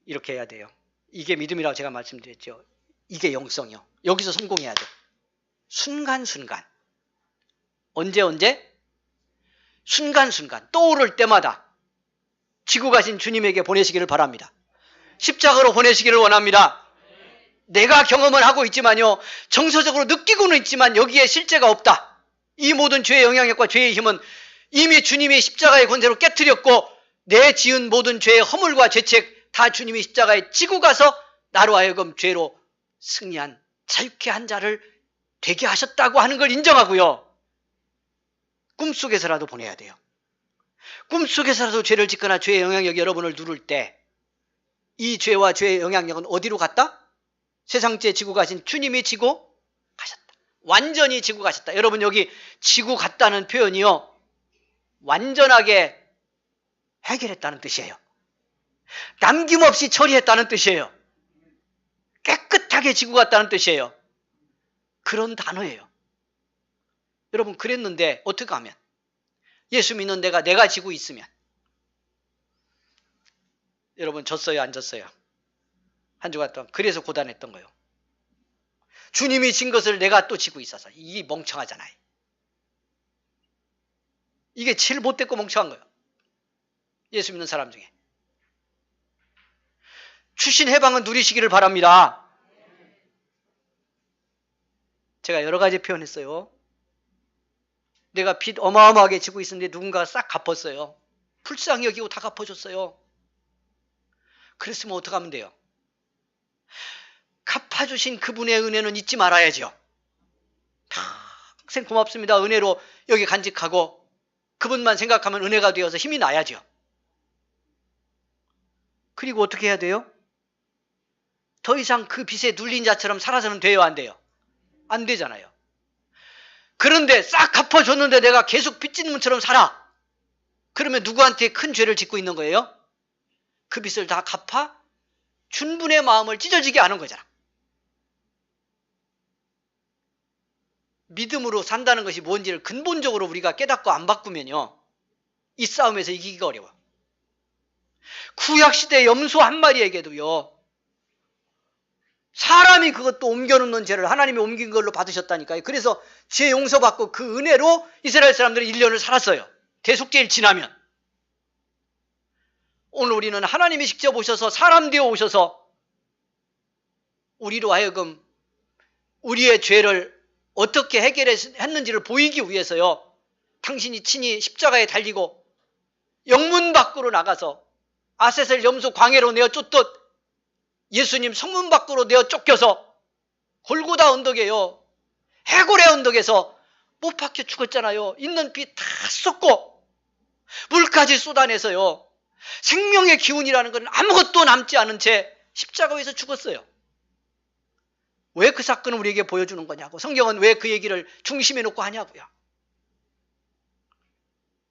이렇게 해야 돼요. 이게 믿음이라고 제가 말씀드렸죠. 이게 영성이요. 여기서 성공해야 돼. 순간순간. 언제? 순간순간 떠오를 때마다 지고 가신 주님에게 보내시기를 바랍니다. 십자가로 보내시기를 원합니다. 내가 경험을 하고 있지만요, 정서적으로 느끼고는 있지만 여기에 실제가 없다. 이 모든 죄의 영향력과 죄의 힘은 이미 주님이 십자가의 권세로 깨트렸고 내 지은 모든 죄의 허물과 죄책 다 주님이 십자가에 지고 가서 나로 하여금 죄로 승리한 자유케 한 자를 되게 하셨다고 하는 걸 인정하고요. 꿈속에서라도 보내야 돼요. 꿈속에서라도 죄를 짓거나 죄의 영향력이 여러분을 누를 때 이 죄와 죄의 영향력은 어디로 갔다? 세상죄 지고 가신 주님이 지고 가셨다. 완전히 지고 가셨다. 여러분 여기 지고 갔다는 표현이요, 완전하게 해결했다는 뜻이에요. 남김없이 처리했다는 뜻이에요. 깨끗하게 지고 갔다는 뜻이에요. 그런 단어예요. 여러분 그랬는데 어떻게 하면, 예수 믿는 내가 지고 있으면, 여러분 졌어요 안 졌어요? 한 주간 동안 그래서 고단했던 거예요. 주님이 진 것을 내가 또 지고 있어서. 이게 멍청하잖아요. 이게 제일 못됐고 멍청한 거예요. 예수 믿는 사람 중에. 주신 해방은 누리시기를 바랍니다. 제가 여러 가지 표현했어요. 내가 빚 어마어마하게 지고 있었는데 누군가가 싹 갚았어요. 불쌍히 여기고 다 갚아줬어요. 그랬으면 어떻게 하면 돼요? 갚아주신 그분의 은혜는 잊지 말아야죠. 평생 고맙습니다. 은혜로 여기 간직하고 그분만 생각하면 은혜가 되어서 힘이 나야죠. 그리고 어떻게 해야 돼요? 더 이상 그 빚에 눌린 자처럼 살아서는 돼요 안 돼요? 안 되잖아요. 그런데 싹 갚아줬는데 내가 계속 빚진 분처럼 살아. 그러면 누구한테 큰 죄를 짓고 있는 거예요? 그 빚을 다 갚아 준 분의 마음을 찢어지게 하는 거잖아. 믿음으로 산다는 것이 뭔지를 근본적으로 우리가 깨닫고 안 바꾸면요, 이 싸움에서 이기기가 어려워. 구약시대 염소 한 마리에게도요, 사람이 그것도 옮겨놓는 죄를 하나님이 옮긴 걸로 받으셨다니까요. 그래서 죄 용서받고 그 은혜로 이스라엘 사람들이 1년을 살았어요. 대속죄일 지나면. 오늘 우리는 하나님이 직접 오셔서 사람 되어 오셔서 우리로 하여금 우리의 죄를 어떻게 해결했는지를 보이기 위해서요, 당신이 친히 십자가에 달리고 영문 밖으로 나가서 아셋을 염소 광야로 내어 쫓듯 예수님 성문 밖으로 내어 쫓겨서 골고다 언덕에요, 해골의 언덕에서 못 박혀 죽었잖아요. 있는 피 다 쏟고 물까지 쏟아내서요, 생명의 기운이라는 건 아무것도 남지 않은 채 십자가 위에서 죽었어요. 왜 그 사건을 우리에게 보여주는 거냐고, 성경은 왜 그 얘기를 중심에 놓고 하냐고요.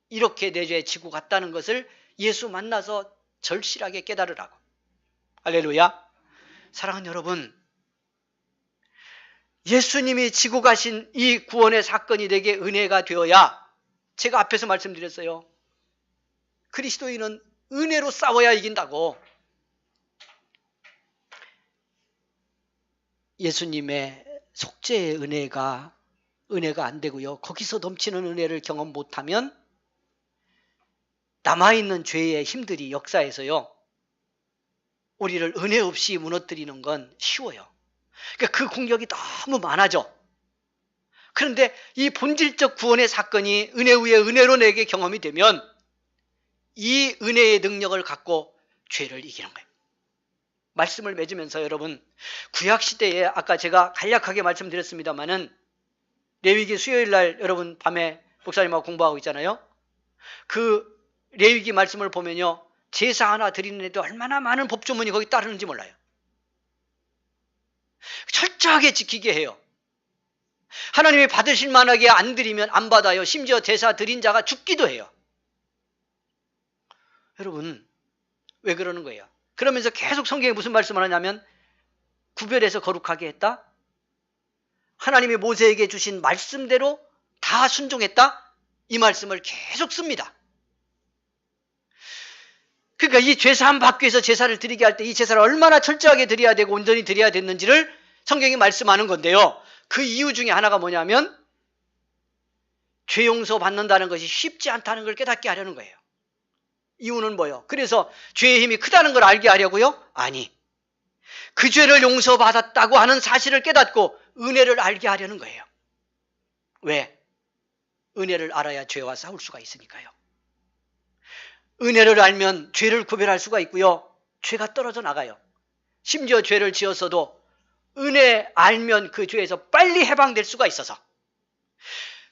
이렇게 내 죄 지고 갔다는 것을 예수 만나서 절실하게 깨달으라고. 할렐루야. 사랑하는 여러분, 예수님이 지고 가신 이 구원의 사건이 내게 은혜가 되어야, 제가 앞에서 말씀드렸어요, 그리스도인은 은혜로 싸워야 이긴다고. 예수님의 속죄의 은혜가 안 되고요, 거기서 넘치는 은혜를 경험 못하면 남아있는 죄의 힘들이 역사에서요, 우리를 은혜 없이 무너뜨리는 건 쉬워요. 그러니까 그 공격이 너무 많아져. 그런데 이 본질적 구원의 사건이 은혜 위에 은혜로 내게 경험이 되면 이 은혜의 능력을 갖고 죄를 이기는 거예요. 말씀을 맺으면서 여러분, 구약시대에 아까 제가 간략하게 말씀드렸습니다마는 레위기 수요일날 여러분 밤에 목사님하고 공부하고 있잖아요. 그 레위기 말씀을 보면요, 제사 하나 드리는데도 얼마나 많은 법조문이 거기 따르는지 몰라요. 철저하게 지키게 해요. 하나님이 받으실 만하게 안 드리면 안 받아요. 심지어 제사 드린 자가 죽기도 해요. 여러분, 왜 그러는 거예요? 그러면서 계속 성경에 무슨 말씀을 하냐면, 구별해서 거룩하게 했다, 하나님이 모세에게 주신 말씀대로 다 순종했다, 이 말씀을 계속 씁니다. 그러니까 이 죄사함 받기 위해서 제사를 드리게 할 때 이 제사를 얼마나 철저하게 드려야 되고 온전히 드려야 됐는지를 성경이 말씀하는 건데요, 그 이유 중에 하나가 뭐냐면 죄 용서 받는다는 것이 쉽지 않다는 걸 깨닫게 하려는 거예요. 이유는 뭐예요? 그래서 죄의 힘이 크다는 걸 알게 하려고요? 아니, 그 죄를 용서받았다고 하는 사실을 깨닫고 은혜를 알게 하려는 거예요. 왜? 은혜를 알아야 죄와 싸울 수가 있으니까요. 은혜를 알면 죄를 구별할 수가 있고요, 죄가 떨어져 나가요. 심지어 죄를 지었어도 은혜 알면 그 죄에서 빨리 해방될 수가 있어서,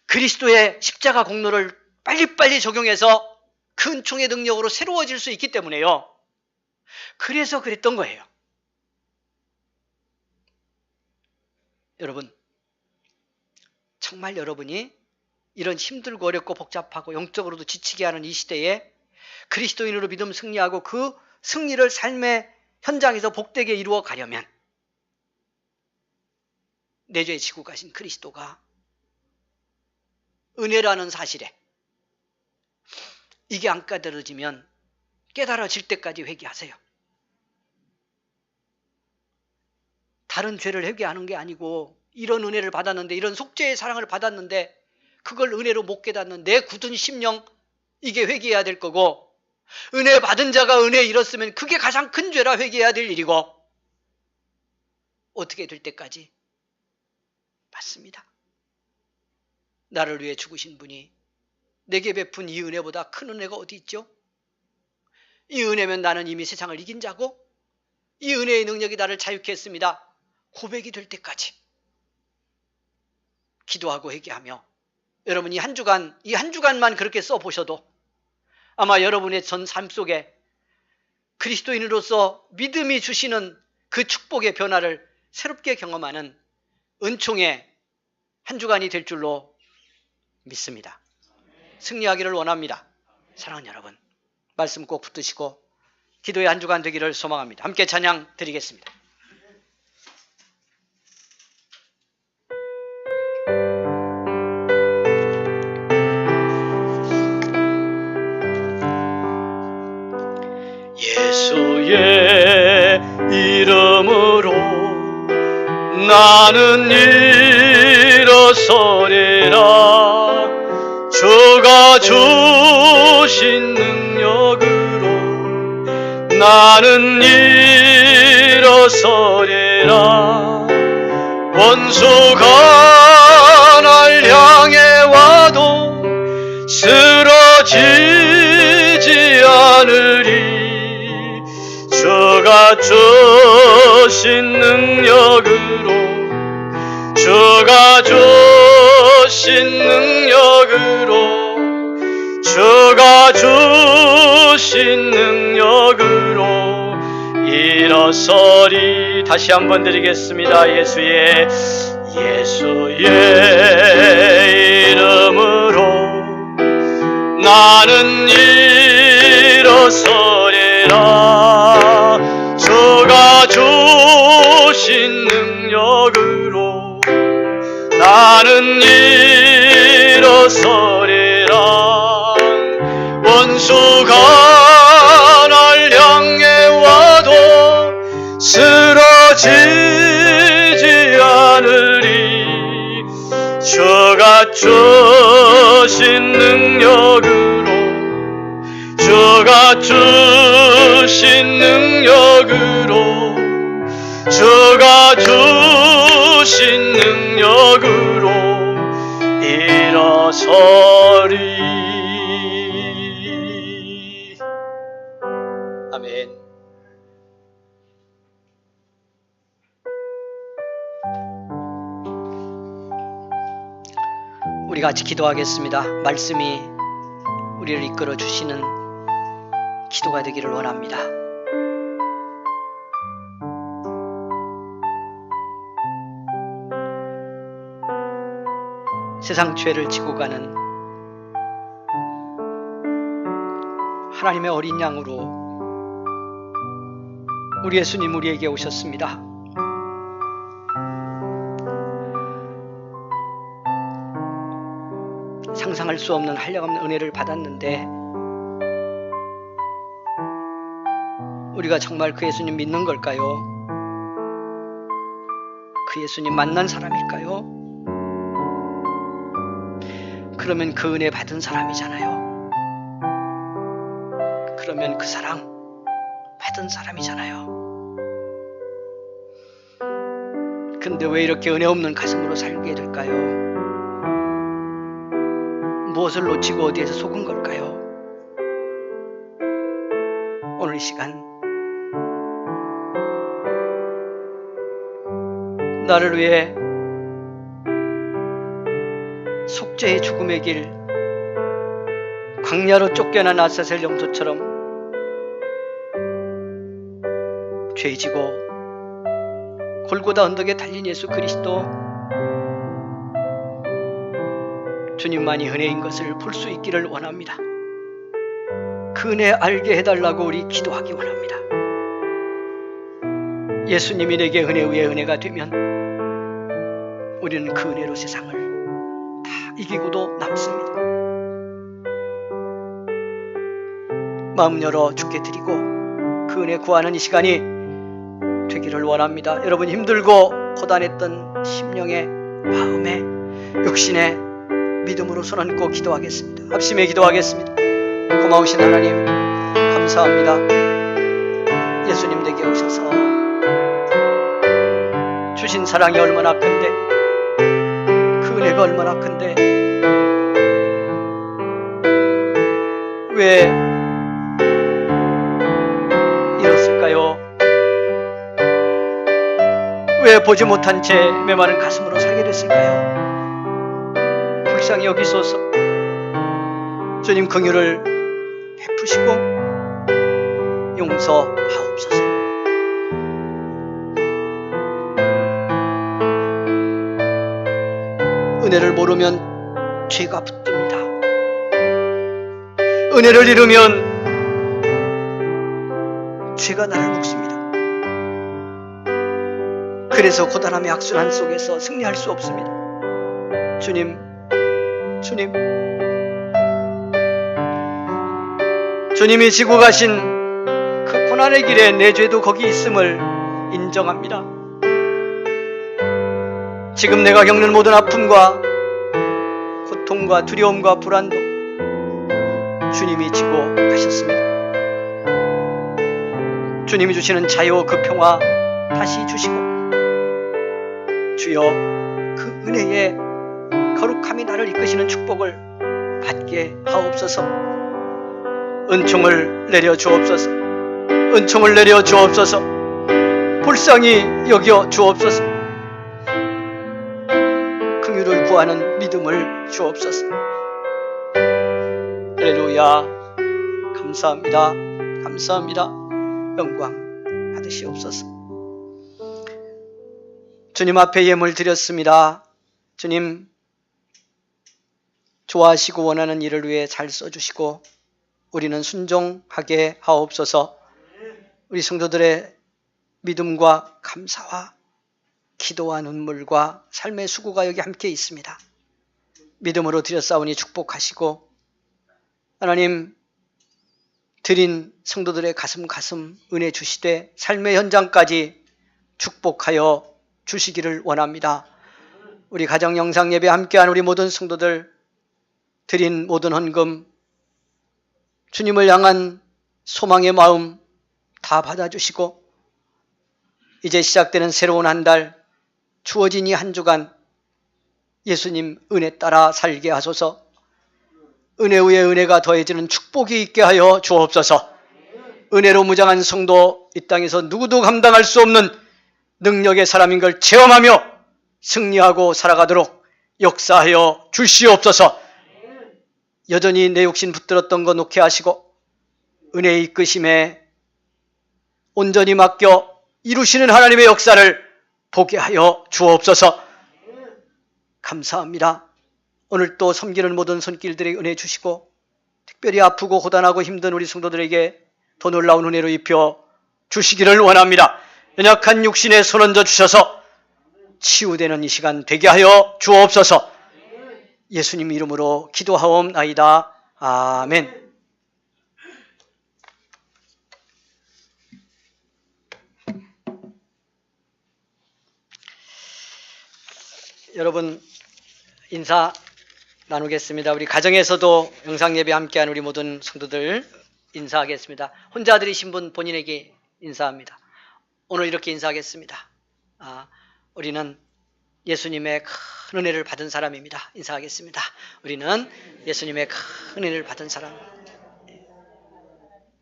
그리스도의 십자가 공로를 빨리빨리 적용해서 그 은총의 능력으로 새로워질 수 있기 때문에요. 그래서 그랬던 거예요. 여러분, 정말 여러분이 이런 힘들고 어렵고 복잡하고 영적으로도 지치게 하는 이 시대에 그리스도인으로 믿음 승리하고 그 승리를 삶의 현장에서 복되게 이루어 가려면 내 죄 지고 가신 그리스도가 은혜라는 사실에 이게 안 깨달아지면 깨달아질 때까지 회개하세요. 다른 죄를 회개하는 게 아니고, 이런 은혜를 받았는데, 이런 속죄의 사랑을 받았는데 그걸 은혜로 못 깨닫는 내 굳은 심령, 이게 회개해야 될 거고, 은혜 받은 자가 은혜 잃었으면 그게 가장 큰 죄라 회개해야 될 일이고, 어떻게 될 때까지? 맞습니다. 나를 위해 죽으신 분이 내게 베푼 이 은혜보다 큰 은혜가 어디 있죠? 이 은혜면 나는 이미 세상을 이긴 자고 이 은혜의 능력이 나를 자유케 했습니다, 고백이 될 때까지 기도하고 회개하며, 여러분 이 한 주간만 그렇게 써보셔도 아마 여러분의 전 삶 속에 그리스도인으로서 믿음이 주시는 그 축복의 변화를 새롭게 경험하는 은총의 한 주간이 될 줄로 믿습니다. 승리하기를 원합니다. 사랑하는 여러분, 말씀 꼭 붙드시고 기도의 한 주간 되기를 소망합니다. 함께 찬양 드리겠습니다. 예수의 이름으로 나는 일어서리라. 주가 주신 능력으로 나는 일어서리라. 원수가 날 향해 와도 쓰러지지 않으리. 주가 주 주신 능력으로 주가 주신 능력으로 주가 주신 능력으로 일어서리. 다시 한번 드리겠습니다. 예수의 이름으로 나는 일어서리라. 주가 주신 능력으로 나는 일어서리라. 원수가 날 향해 와도 쓰러지지 않으리. 주가 주신 능력으로 주가 주신 능력으로 주가 주신 능력으로 일어서리. 아멘. 우리 같이 기도하겠습니다. 말씀이 우리를 이끌어 주시는 기도가 되기를 원합니다. 세상 죄를 지고 가는 하나님의 어린 양으로 우리 예수님 우리에게 오셨습니다. 상상할 수 없는 한량없는 은혜를 받았는데 우리가 정말 그 예수님 믿는 걸까요? 그 예수님 만난 사람일까요? 그러면 그 은혜 받은 사람이잖아요. 그러면 그 사랑 받은 사람이잖아요. 근데 왜 이렇게 은혜 없는 가슴으로 살게 될까요? 무엇을 놓치고 어디에서 속은 걸까요? 오늘 이 시간 나를 위해 속죄의 죽음의 길, 광야로 쫓겨난 아사셀 염소처럼 죄지고 골고다 언덕에 달린 예수 그리스도, 주님만이 은혜인 것을 볼 수 있기를 원합니다. 그 은혜 알게 해달라고 우리 기도하기 원합니다. 예수님이 내게 은혜 위에 은혜가 되면 우리는 그 은혜로 세상을 다 이기고도 남습니다. 마음 열어 주께 드리고 그 은혜 구하는 이 시간이 되기를 원합니다. 여러분 힘들고 고단했던 심령의 마음에 육신의 믿음으로 손 얹고 기도하겠습니다. 합심해 기도하겠습니다. 고마우신 하나님 감사합니다. 예수님 댁에 오셔서 주신 사랑이 얼마나 큰데, 그 은혜가 얼마나 큰데 왜 이렇을까요? 왜 보지 못한 채 메마른 가슴으로 살게 됐을까요? 불쌍히 여기소서. 주님 긍휼을 베푸시고 용서하옵소서. 은혜를 모르면 죄가 붙듭니다. 은혜를 잃으면 죄가 나를 묶습니다. 그래서 고단함의 악순환 속에서 승리할 수 없습니다. 주님이 지고 가신 그 고난의 길에 내 죄도 거기 있음을 인정합니다. 지금 내가 겪는 모든 아픔과 고통과 두려움과 불안도 주님이 지고 가셨습니다. 주님이 주시는 자유, 그 평화 다시 주시고, 주여 그 은혜의 거룩함이 나를 이끄시는 축복을 받게 하옵소서. 은총을 내려 주옵소서. 은총을 내려 주옵소서. 불쌍히 여겨 주옵소서. 긍휼을 구하는 믿음을 주옵소서. 할렐루야. 감사합니다. 감사합니다. 영광 받으시옵소서. 주님 앞에 예물 드렸습니다. 주님, 좋아하시고 원하는 일을 위해 잘 써주시고 우리는 순종하게 하옵소서. 우리 성도들의 믿음과 감사와 기도와 눈물과 삶의 수고가 여기 함께 있습니다. 믿음으로 드렸사오니 축복하시고 하나님, 드린 성도들의 가슴 은혜 주시되 삶의 현장까지 축복하여 주시기를 원합니다. 우리 가정 영상 예배 함께한 우리 모든 성도들 드린 모든 헌금, 주님을 향한 소망의 마음 다 받아주시고 이제 시작되는 새로운 한 달, 주어진 이 한 주간 예수님 은혜 따라 살게 하소서. 은혜 위에 은혜가 더해지는 축복이 있게 하여 주옵소서. 은혜로 무장한 성도, 이 땅에서 누구도 감당할 수 없는 능력의 사람인 걸 체험하며 승리하고 살아가도록 역사하여 주시옵소서. 여전히 내 욕심 붙들었던 거 놓게 하시고 은혜의 이끄심에 온전히 맡겨 이루시는 하나님의 역사를 보게 하여 주옵소서. 감사합니다. 오늘 또 섬기는 모든 손길들에게 은혜 주시고 특별히 아프고 고단하고 힘든 우리 성도들에게 더 놀라운 은혜로 입혀 주시기를 원합니다. 연약한 육신에 손 얹어 주셔서 치유되는 이 시간 되게 하여 주옵소서. 예수님 이름으로 기도하옵나이다. 아멘. 여러분, 인사 나누겠습니다. 우리 가정에서도 영상예배 함께한 우리 모든 성도들 인사하겠습니다. 혼자 드리신 분 본인에게 인사합니다. 오늘 이렇게 인사하겠습니다. 우리는 예수님의 큰 은혜를 받은 사람입니다. 인사하겠습니다. 우리는 예수님의 큰 은혜를 받은 사람.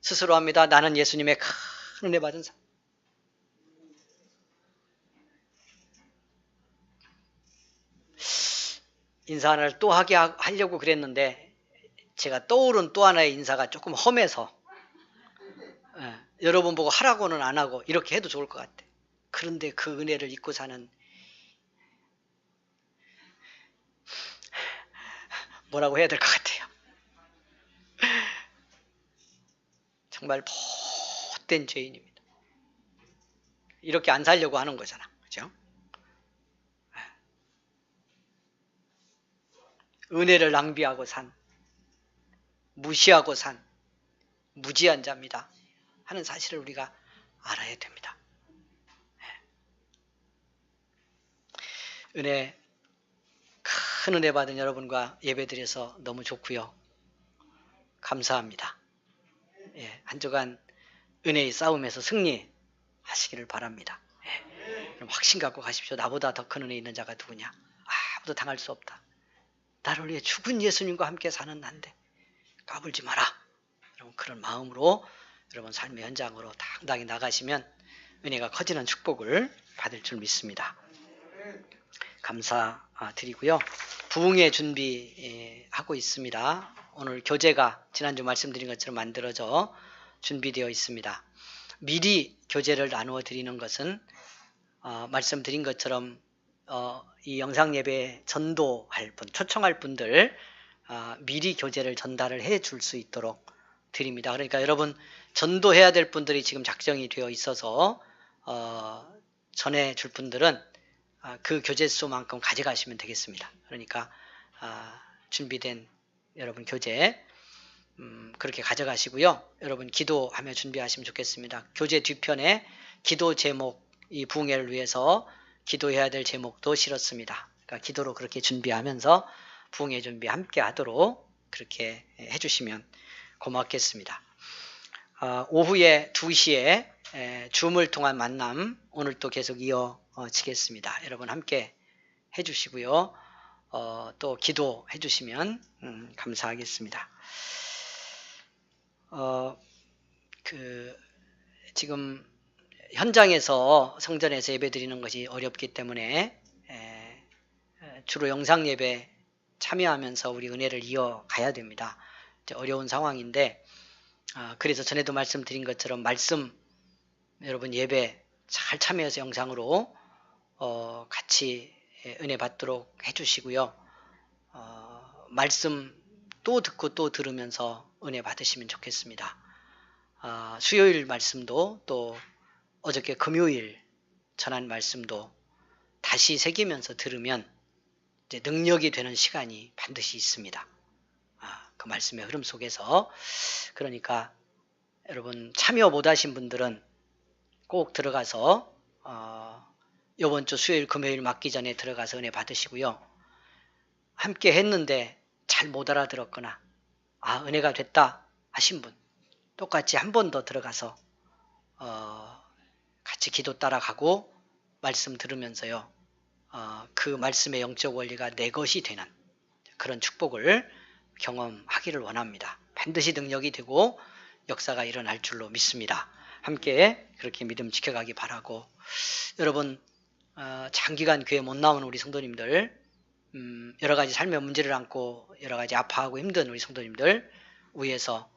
스스로 합니다. 나는 예수님의 큰 은혜 받은 사람. 인사 하나를 또 하려고 그랬는데 제가 떠오른 또 하나의 인사가 조금 험해서 여러분 보고 하라고는 안 하고 이렇게 해도 좋을 것 같아. 그런데 그 은혜를 잊고 사는, 뭐라고 해야 될 것 같아요. 정말 못된 죄인입니다. 이렇게 안 살려고 하는 거잖아. 그죠? 은혜를 낭비하고 산, 무시하고 산 무지한 자입니다 하는 사실을 우리가 알아야 됩니다. 은혜, 큰 은혜 받은 여러분과 예배드려서 너무 좋고요. 감사합니다. 한 주간 은혜의 싸움에서 승리하시기를 바랍니다. 그럼 확신 갖고 가십시오. 나보다 더 큰 은혜 있는 자가 누구냐? 아무도 당할 수 없다. 나를 위해 죽은 예수님과 함께 사는 난데 까불지 마라. 여러분, 그런 마음으로 여러분 삶의 현장으로 당당히 나가시면 은혜가 커지는 축복을 받을 줄 믿습니다. 감사드리고요. 부흥회 준비하고 있습니다. 오늘 교재가 지난주 말씀드린 것처럼 만들어져 준비되어 있습니다. 미리 교재를 나누어 드리는 것은 말씀드린 것처럼 이 영상 예배에 전도할 분, 초청할 분들 미리 교재를 전달을 해 줄 수 있도록 드립니다. 그러니까 여러분 전도해야 될 분들이 지금 작정이 되어 있어서 전해 줄 분들은 그 교재 수만큼 가져가시면 되겠습니다. 그러니까 준비된 여러분 교재 그렇게 가져가시고요. 여러분 기도하며 준비하시면 좋겠습니다. 교재 뒤편에 기도 제목, 이 부흥회를 위해서 기도해야 될 제목도 실었습니다. 그러니까 기도로 그렇게 준비하면서 부흥회 준비 함께 하도록 그렇게 해주시면 고맙겠습니다. 오후에 2시에 줌을 통한 만남 오늘 또 계속 이어지겠습니다. 여러분 함께 해주시고요. 또 기도해 주시면 감사하겠습니다. 지금 현장에서 성전에서 예배 드리는 것이 어렵기 때문에 주로 영상 예배 참여하면서 우리 은혜를 이어가야 됩니다. 어려운 상황인데 그래서 전에도 말씀드린 것처럼 말씀 여러분 예배 잘 참여해서 영상으로 같이 은혜 받도록 해주시고요. 말씀 또 듣고 또 들으면서 은혜 받으시면 좋겠습니다. 수요일 말씀도 또 어저께 금요일 전한 말씀도 다시 새기면서 들으면 이제 능력이 되는 시간이 반드시 있습니다. 그 말씀의 흐름 속에서 그러니까 여러분 참여 못하신 분들은 꼭 들어가서 이번 주 수요일 금요일 맞기 전에 들어가서 은혜 받으시고요. 함께 했는데 잘 못 알아들었거나 은혜가 됐다 하신 분 똑같이 한 번 더 들어가서 같이 기도 따라가고 말씀 들으면서요. 그 말씀의 영적 원리가 내 것이 되는 그런 축복을 경험하기를 원합니다. 반드시 능력이 되고 역사가 일어날 줄로 믿습니다. 함께 그렇게 믿음 지켜가기 바라고 여러분 장기간 교회 못 나오는 우리 성도님들 여러 가지 삶의 문제를 안고 여러 가지 아파하고 힘든 우리 성도님들 위해서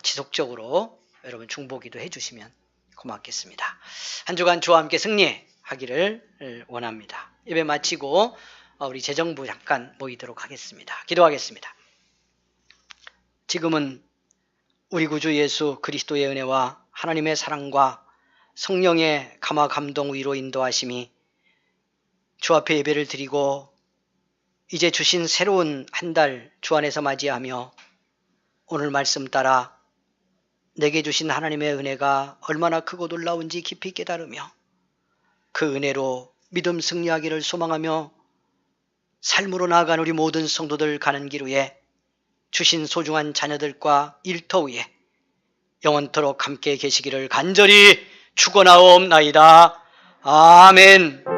지속적으로 여러분 중보기도 해주시면 고맙겠습니다. 한 주간 주와 함께 승리하기를 원합니다. 예배 마치고 우리 재정부 잠깐 모이도록 하겠습니다. 기도하겠습니다. 지금은 우리 구주 예수 그리스도의 은혜와 하나님의 사랑과 성령의 감화 감동 위로 인도하심이 주 앞에 예배를 드리고 이제 주신 새로운 한 달 주 안에서 맞이하며 오늘 말씀 따라 내게 주신 하나님의 은혜가 얼마나 크고 놀라운지 깊이 깨달으며 그 은혜로 믿음 승리하기를 소망하며 삶으로 나아간 우리 모든 성도들 가는 길 위에 주신 소중한 자녀들과 일터 위에 영원토록 함께 계시기를 간절히 축원하옵나이다. 아멘.